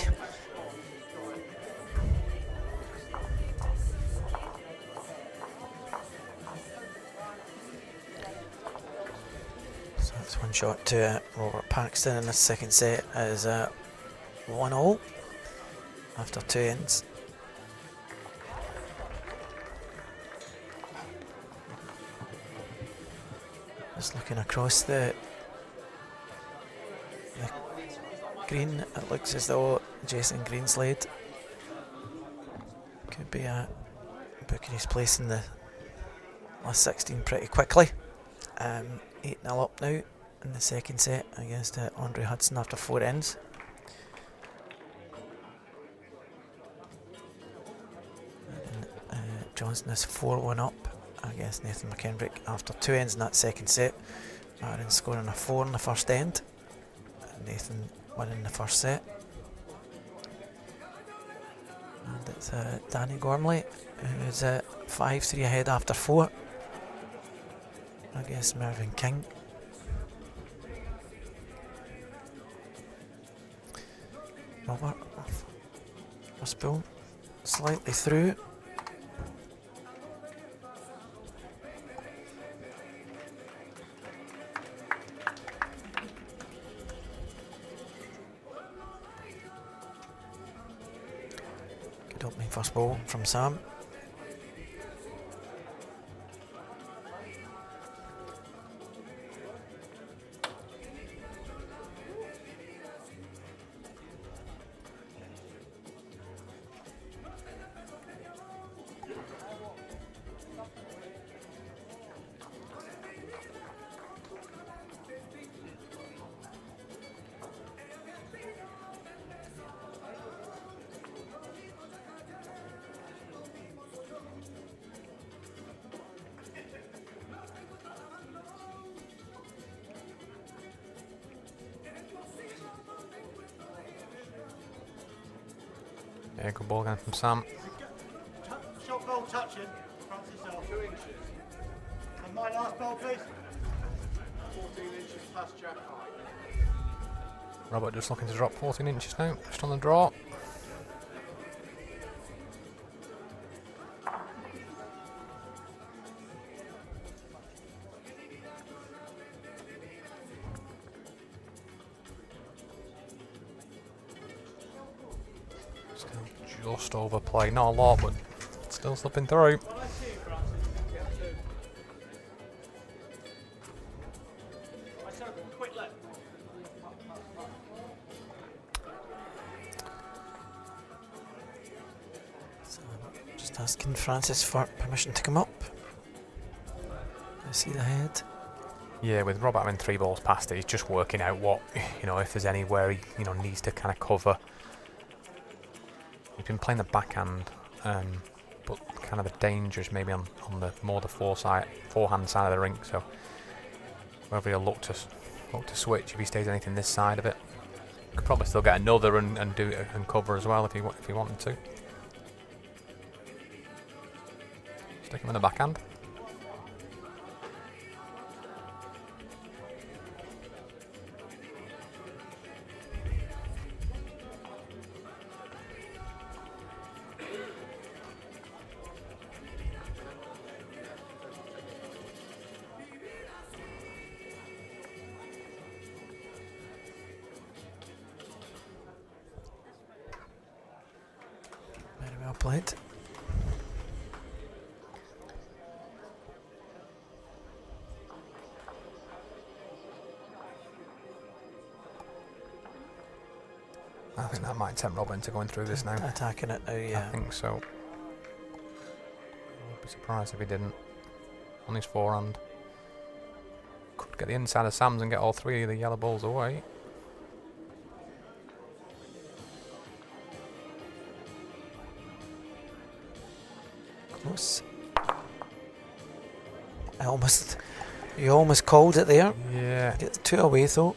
So that's one shot to Robert Paxton, and the second set is 1-all after 2 ends. Just looking across the green, it looks as though Jason Greenslade could be a booking his place in the last 16 pretty quickly. 8-0 up now in the second set against Andre Hudson after 4 ends. And Johnson is 4-1 up against Nathan McKendrick after 2 ends in that second set. Aaron scoring a 4 in the first end. Nathan winning the first set. And it's Danny Gormley who's 5-3 ahead after 4 against Mervyn King. Robert, first ball slightly through. Good opening first ball from Sam. Yeah, good ball again from Sam. Shot ball touching. Francis off. 2 inches. And my last ball, please. 14 inches past Jack high. Robert just looking to drop 14 inches now, just on the draw. Still just overplay, not a lot, but still slipping through. Just asking Francis for permission to come up. I see the head. Yeah, with Robert having 3 balls past it, he's just working out what, if there's anywhere he, needs to kind of cover. He's been playing the backhand, but kind of the dangers maybe on the forehand side of the rink. So whether he'll look to switch if he stays anything this side of it, could probably still get another and do it and cover as well if he wanted to. Stick him in the backhand. Very well played. I think that might tempt Robin to going through this now. Attacking it now, yeah. I think so. I would be surprised if he didn't. On his forehand. Could get the inside of Sam's and get all 3 of the yellow balls away. Close. You almost called it there. Yeah. Get the 2 away though.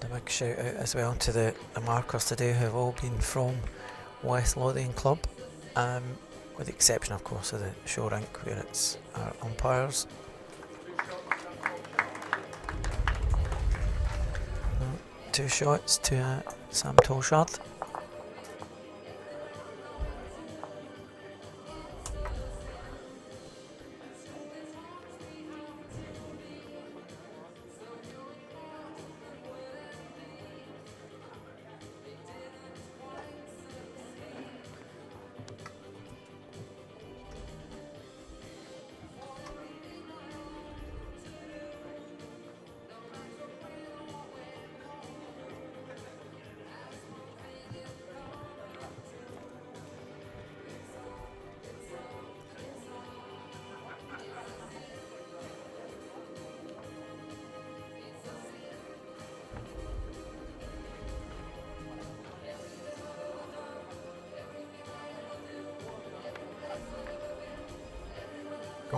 A big shout out as well to the markers today who have all been from West Lothian Club, with the exception of course of the show rink where it's our umpires. 2 shots to Sam Tolchard.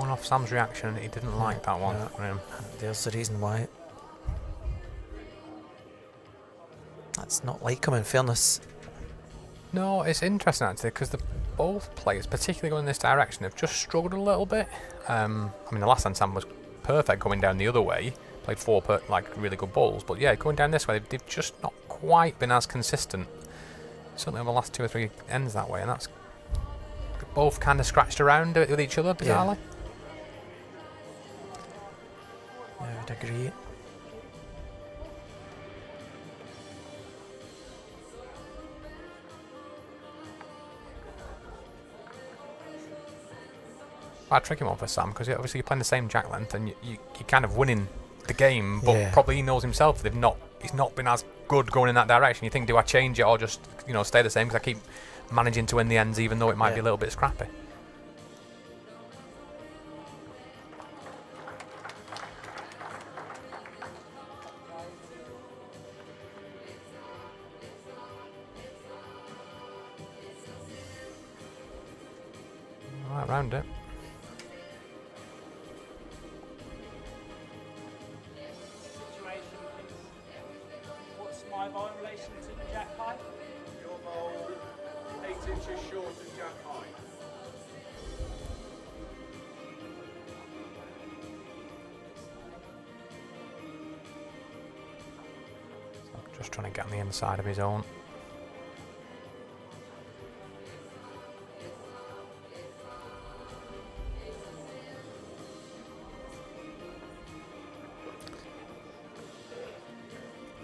going off Sam's reaction. He didn't like that one. Yeah. There's the reason why. That's not like him, in fairness. No, it's interesting actually because both players, particularly going in this direction, have just struggled a little bit. I mean, the last time Sam was perfect going down the other way, played 4 really good balls, but yeah, going down this way, they've just not quite been as consistent. Certainly over the last 2 or 3 ends that way, and that's both kind of scratched around with each other, bizarrely. Yeah, I would agree. Quite a tricky one for Sam because obviously you're playing the same jack length and you're kind of winning the game, but probably he knows himself he's not been as good going in that direction. You think, do I change it or just stay the same because I keep managing to win the ends even though it might be a little bit scrappy. Right round it. What's my ball in relation to the jack high? Your ball 8 inches short of jack high. Just trying to get on the inside of his own.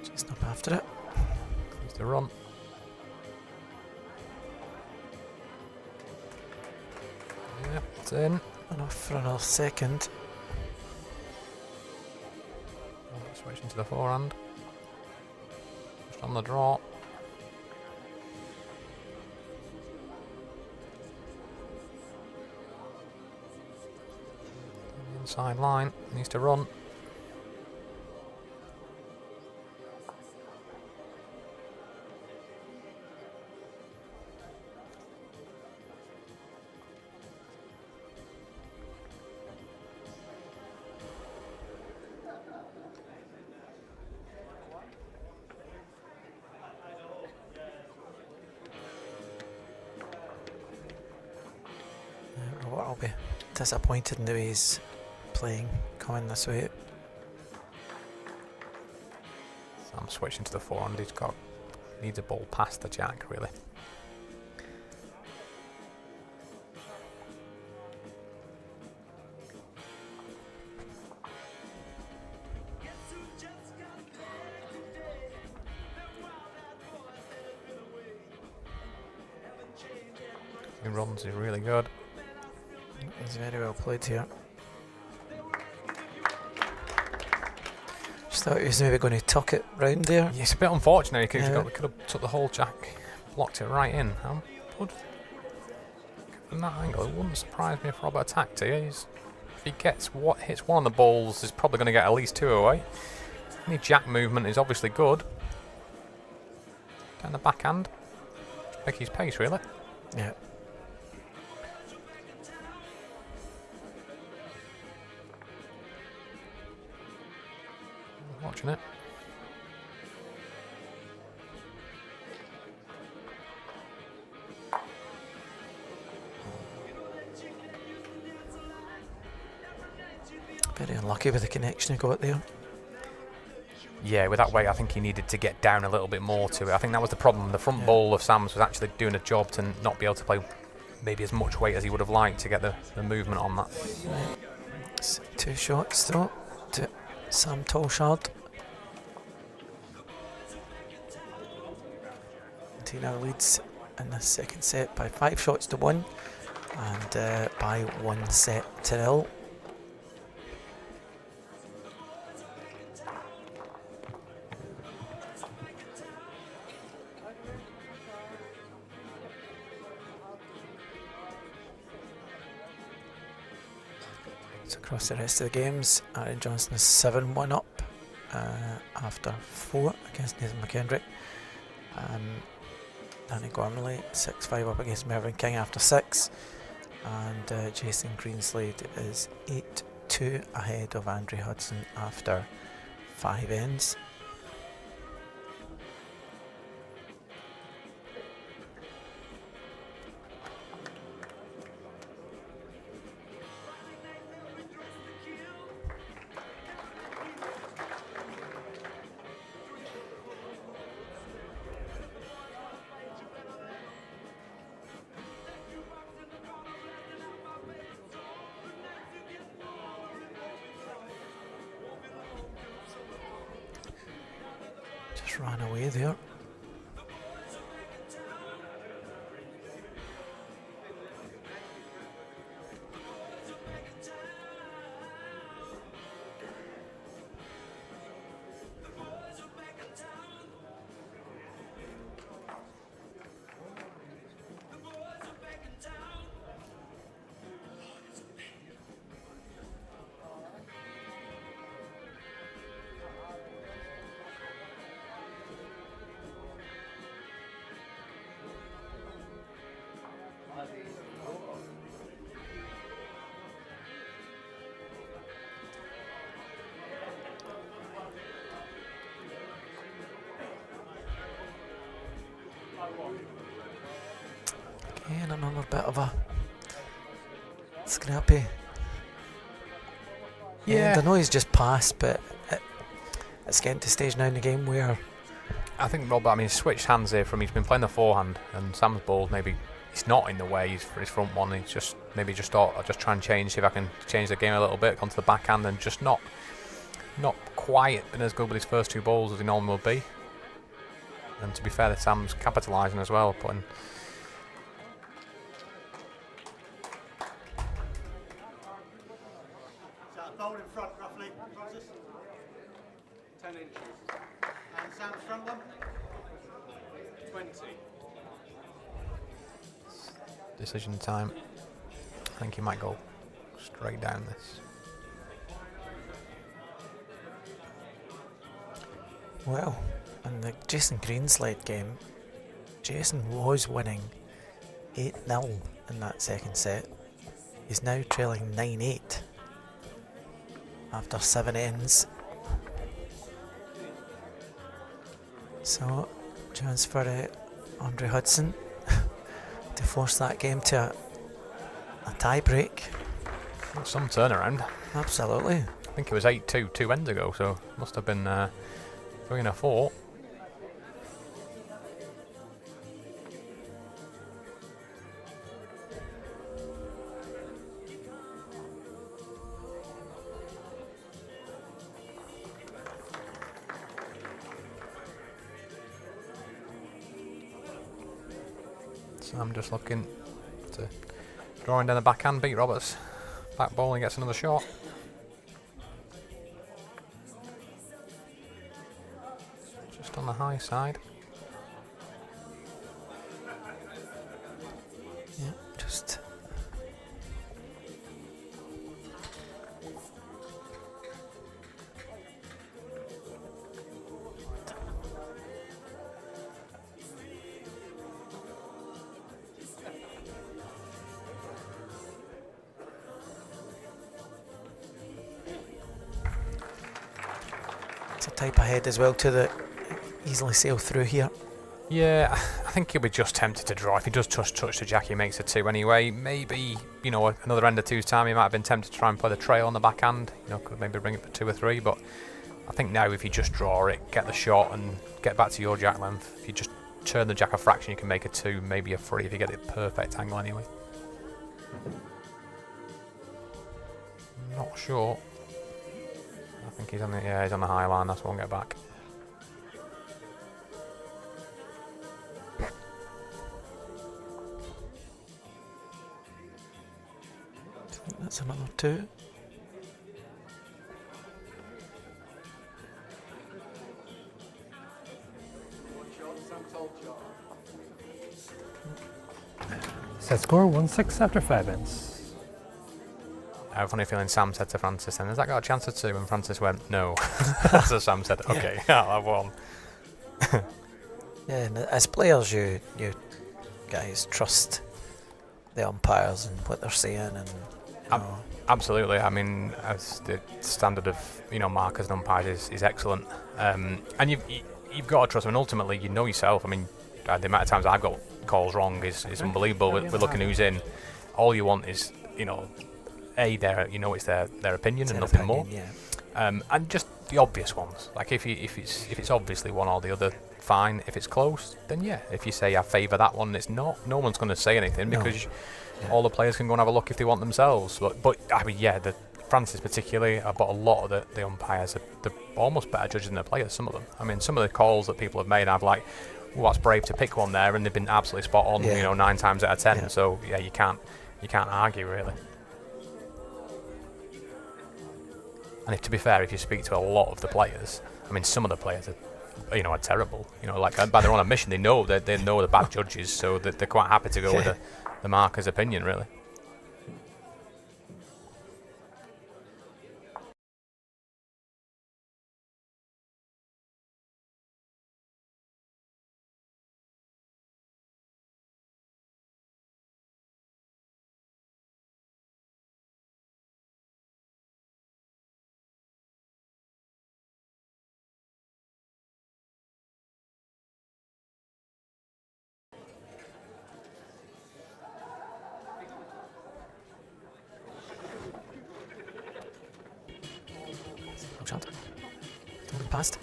Just up after it. Here's the run. Yep, it's in. Enough for another second. Switch into the forehand. Just on the draw. Inside line, needs to run. Robert will be disappointed in the way he's playing, coming this way. Sam switching to the forehand. Needs a ball past the jack, really. He runs, he's really good. He's very well played here. Just thought he was maybe going to tuck it round there. Yeah, it's a bit unfortunate. He could have took the whole jack, blocked it right in. From that angle, it wouldn't surprise me if Robert attacked here. If he hits one of the balls, he's probably going to get at least 2 away. Any jack movement is obviously good. Down the backhand. Make his pace, really. Yeah. Watching it. Very unlucky with the connection he got there. Yeah, with that weight, I think he needed to get down a little bit more to it. I think that was the problem. The front ball of Sam's was actually doing a job to not be able to play maybe as much weight as he would have liked to get the movement on that. It's 2 shots though to Sam Tolchard. Tina leads in the second set by 5 shots to 1 and by 1 set to 0. So across the rest of the games, Aaron Johnson is 7-1 up after 4 against Nathan McKendrick. Danny Gormley 6-5 up against Mervyn King after 6, and Jason Greenslade is 8-2 ahead of Andrew Hudson after 5 ends. Just ran away there. Again, another bit of a scrappy. Yeah. And I know he's just passed, but it's getting to stage now in the game where I think Rob, I mean, he's switched hands here from, he's been playing the forehand, and Sam's ball, maybe he's not in the way, he's for his front one, he's just, maybe just thought, I'll just try and change, see if I can change the game a little bit, onto the backhand, and just not quite been as good with his first 2 balls as he normally will be. And to be fair, that Sam's capitalising as well, putting. So bowl in front roughly, Francis? 10 inches. And Sam's front one? 20. Decision time. I think he might go straight down this. well, in the Jason Greenslade game, Jason was winning 8-0 in that second set. He's now trailing 9-8 after 7 ends. So, chance for Andrew Hudson to force that game to a tie break. Some turnaround. Absolutely. I think it was 8-2 2 ends ago, so must have been 3 and a 4. So I'm just looking to drawing down the backhand, beat Roberts. Back ball and gets another shot. Just on the high side. Yeah, just it's a type ahead as well to the easily sail through here. Yeah, I think he'll be just tempted to draw. If he does touch the jack, he makes a 2 anyway. Maybe, you know, another end of 2's time, he might have been tempted to try and play the trail on the backhand. You know, could maybe bring it for 2 or 3. But I think now if you just draw it, get the shot and get back to your jack length, if you just turn the jack a fraction, you can make a 2, maybe a 3 if you get it perfect angle anyway. Not sure. I think he's on the he's on the high line. That's won't get back. That's another 2. Set score 1-6 after 5 ends. I have a funny feeling Sam said to Francis, and has that got a chance of 2? And Francis went, no. So Sam said, okay, I'll have 1. Yeah, and as players, you guys trust the umpires and what they're saying, and you know. Absolutely. I mean, as the standard of markers and umpires is excellent, and you've got to trust them. And ultimately, you know yourself. I mean, the amount of times I've got calls wrong is unbelievable. We're looking who's in. All you want is it's their opinion and nothing more. Yeah. And just the obvious ones. Like if it's obviously one or the other, fine. If it's close, then yeah. If you say I favour that one, it's not. No one's going to say anything because all the players can go and have a look if they want themselves. But I mean, yeah, the Francis particularly, but a lot of the umpires they're almost better judges than the players. Some of them. I mean, some of the calls that people have made, I've like, well, that's brave to pick one there, and they've been absolutely spot on. 9 times out of 10. Yeah. So yeah, you can't argue really. And to be fair, if you speak to a lot of the players, I mean, some of the players are terrible. Like by their own admission, they know that they're bad judges, so that they're quite happy to go with the marker's opinion, really. Tolchard. Holding past.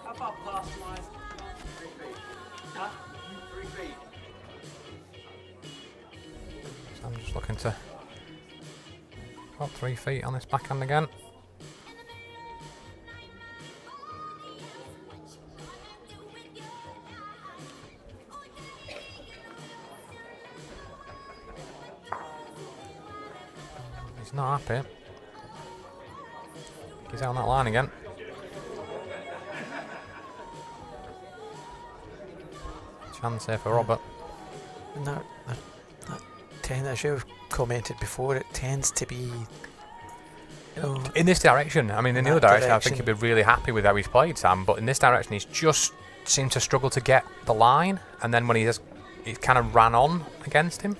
How far past line? 3 feet. Huh? 3 feet. So I'm just looking to about 3 feet on this backhand again. He's not happy. He's out on that line again. Chance here for Robert. And that as you've commented before, it tends to be, in this direction. I mean, in the other direction, I think he'd be really happy with how he's played, Sam. But in this direction, he's just seemed to struggle to get the line, and then when he kind of ran on against him.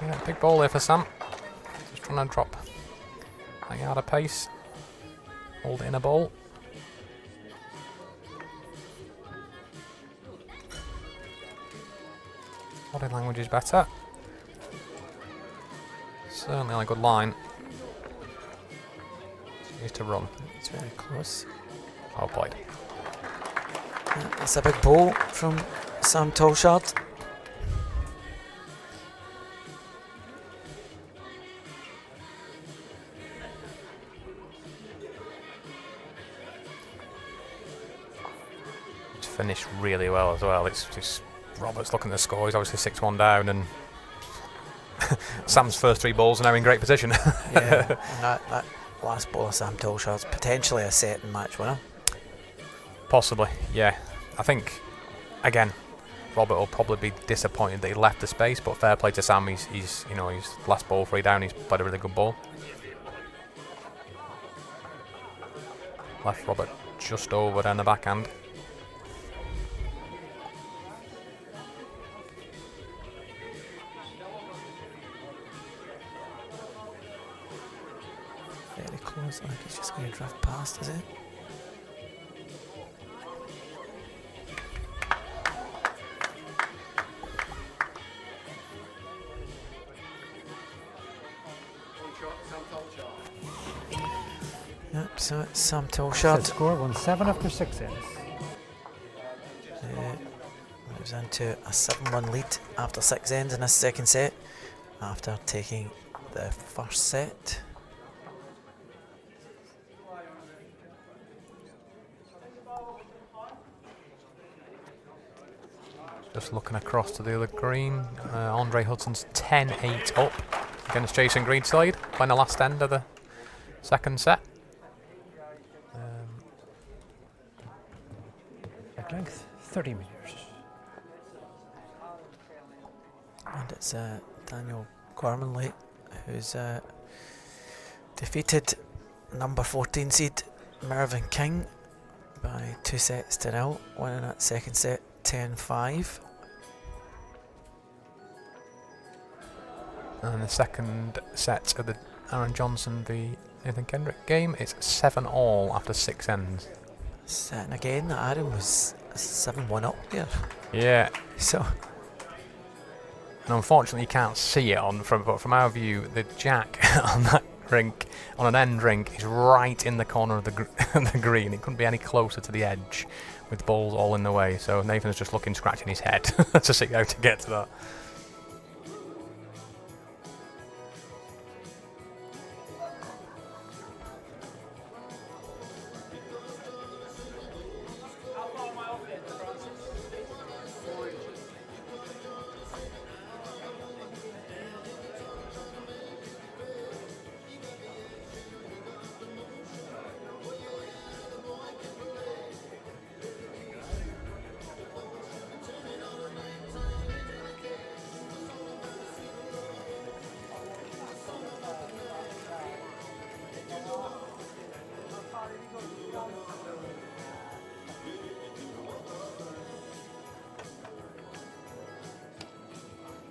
Yeah, big ball there for Sam. Just trying to drop a yard of pace. Hold it in a ball. Body language is better. Certainly on a good line. Used to run. It's very close. Well played. Yeah, that's a big ball from Sam Tolchard. Finished really well as well. It's just Robert's looking at the score. He's obviously 6-1 down, and Sam's first 3 balls are now in great position. Yeah, and that last ball of Sam Tolchard's potentially a set and match winner. Possibly, yeah. I think again, Robert will probably be disappointed that he left the space, but fair play to Sam. He's last ball 3 down. He's played a really good ball. Left Robert just over down the backhand. Very close. I think he's just going to drift past, is it? Yep, so it's Sam Set Tolchard. score 1-7 after 6 ends. Moves into a 7-1 lead after 6 ends in this second set, after taking the first set. Just looking across to the other green, Andre Hudson's 10-8 up against Jason Greenside, playing the last end of the second set. Leg length 30 meters. And it's Daniel Gormanley who's defeated number 14 seed Mervyn King by 2-0, winning that second set 10-5. And the second set of the Aaron Johnson v Nathan Kendrick game, it's 7-all after 6 ends. And again, Aaron was 7-1 up there. Yeah. So, and unfortunately you can't see it from our view. The jack on that rink, on an end rink, is right in the corner of the green. It couldn't be any closer to the edge, with balls all in the way. So Nathan's just looking, scratching his head to see how to get to that.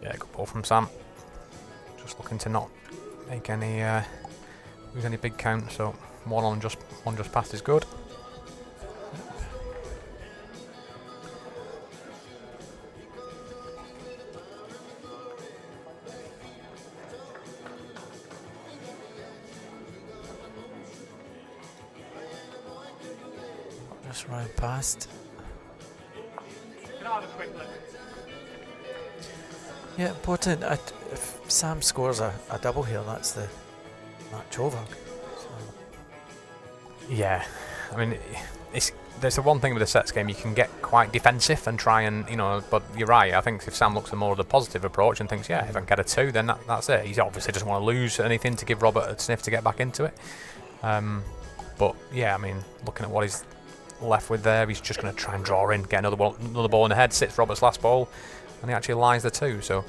Yeah, good ball from Sam. Just looking to not make any lose any big count. So one just past is good. just round past. Can I have a quick look? Yeah, important. If Sam scores a double here, that's the match over. So. Yeah, I mean, there's the one thing with the sets game, you can get quite defensive and try and, but you're right, I think if Sam looks at more of the positive approach and thinks, yeah, if I can get a 2, then that's it. He obviously doesn't want to lose anything to give Robert a sniff to get back into it. But yeah, I mean, looking at what he's left with there, he's just going to try and draw in, get another ball in the head, sits Robert's last ball, and he actually lines the 2, so...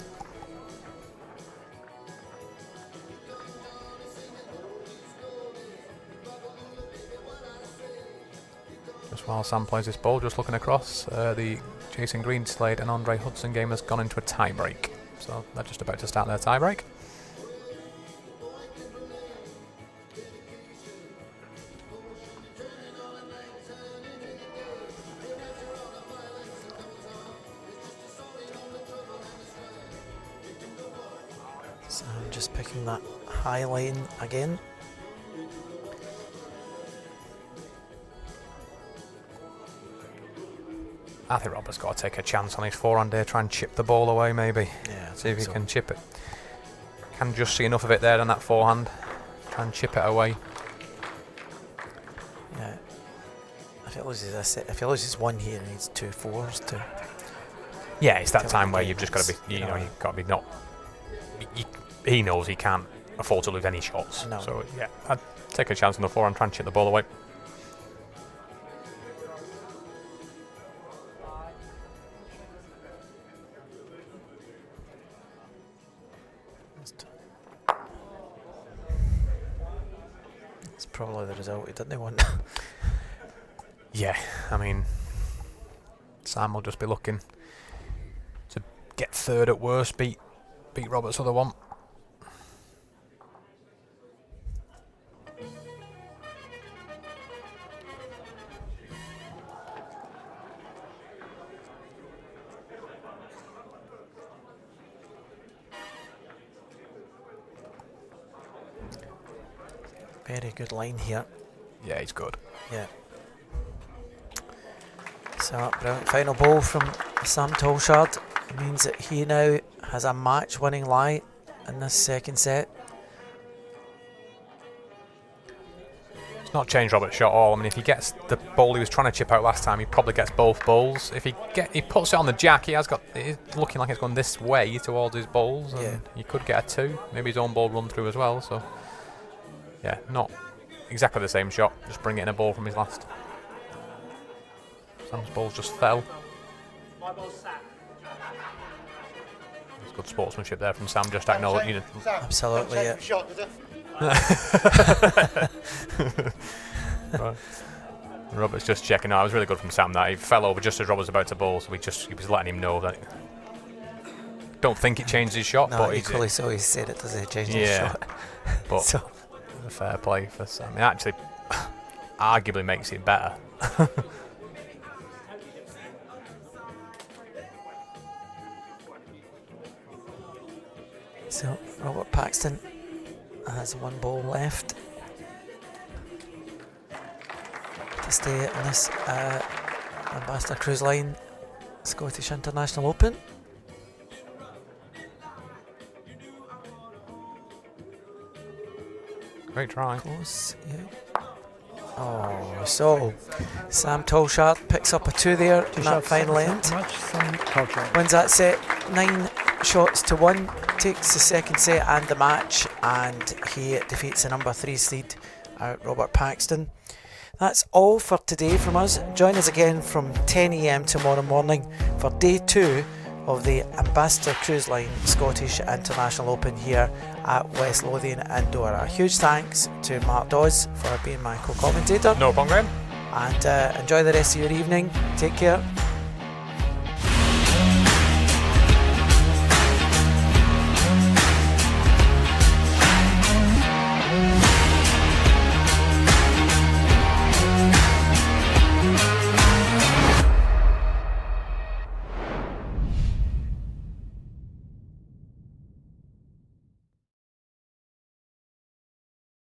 Just while Sam plays this ball, just looking across, the Jason Greenslade and Andre Hudson game has gone into a tie break. So they're just about to start their tie break. So I'm just picking that high line again. I think Robert's got to take a chance on his forehand here, try and chip the ball away maybe. Yeah, see if he can chip it. Can just see enough of it there on that forehand. Try and chip it away. Yeah. If he loses one here, he needs 2 fours to. Yeah, it's that time where you've just got to be, you've got to be not. He knows he can't afford to lose any shots. No. So yeah, I'd take a chance on the forehand, try and chip the ball away. That's probably the result he didn't want. Yeah, I mean, Sam will just be looking to get third at worst, beat Robert's other one. Very good line here. Yeah, he's good. Yeah. So, brilliant final ball from Sam Tolchard means that he now has a match-winning lie in this second set. Not changed Robert's shot at all. I mean, if he gets the ball he was trying to chip out last time, he probably gets both balls. If he puts it on the jack, it's looking like it's going this way towards his balls, and he could get a 2. Maybe his own ball run through as well. So, yeah, not exactly the same shot. Just bring it in a ball from his last. Sam's balls just fell. My ball's sat. It's good sportsmanship there from Sam. Just acknowledging. Absolutely, yeah. Shot, does it? Right. Robert's just checking. No, it was really good from Sam that he fell over just as Robert was about to bowl, so he was letting him know that. Don't think it changed his shot, No, but equally so he said it doesn't change his shot. But So, a fair play for Sam. It actually arguably makes it better. so Robert Paxton has 1 ball left to stay on this Ambassador Cruise Line Scottish International Open. Great try. Close, yeah. Oh, so Sam Tolchard picks up a 2 there in that final end. Much Sam Tolchard. Wins that set 9 shots to 1, takes the second set and the match, and he defeats the number 3 seed Robert Paxton. That's all for today from us. Join us again from 10 AM tomorrow morning for day 2 of the Ambassador Cruise Line Scottish International Open here at West Lothian Indoor. A huge thanks to Mark Dawes for being my co-commentator. No problem, Graham. And enjoy the rest of your evening. Take care.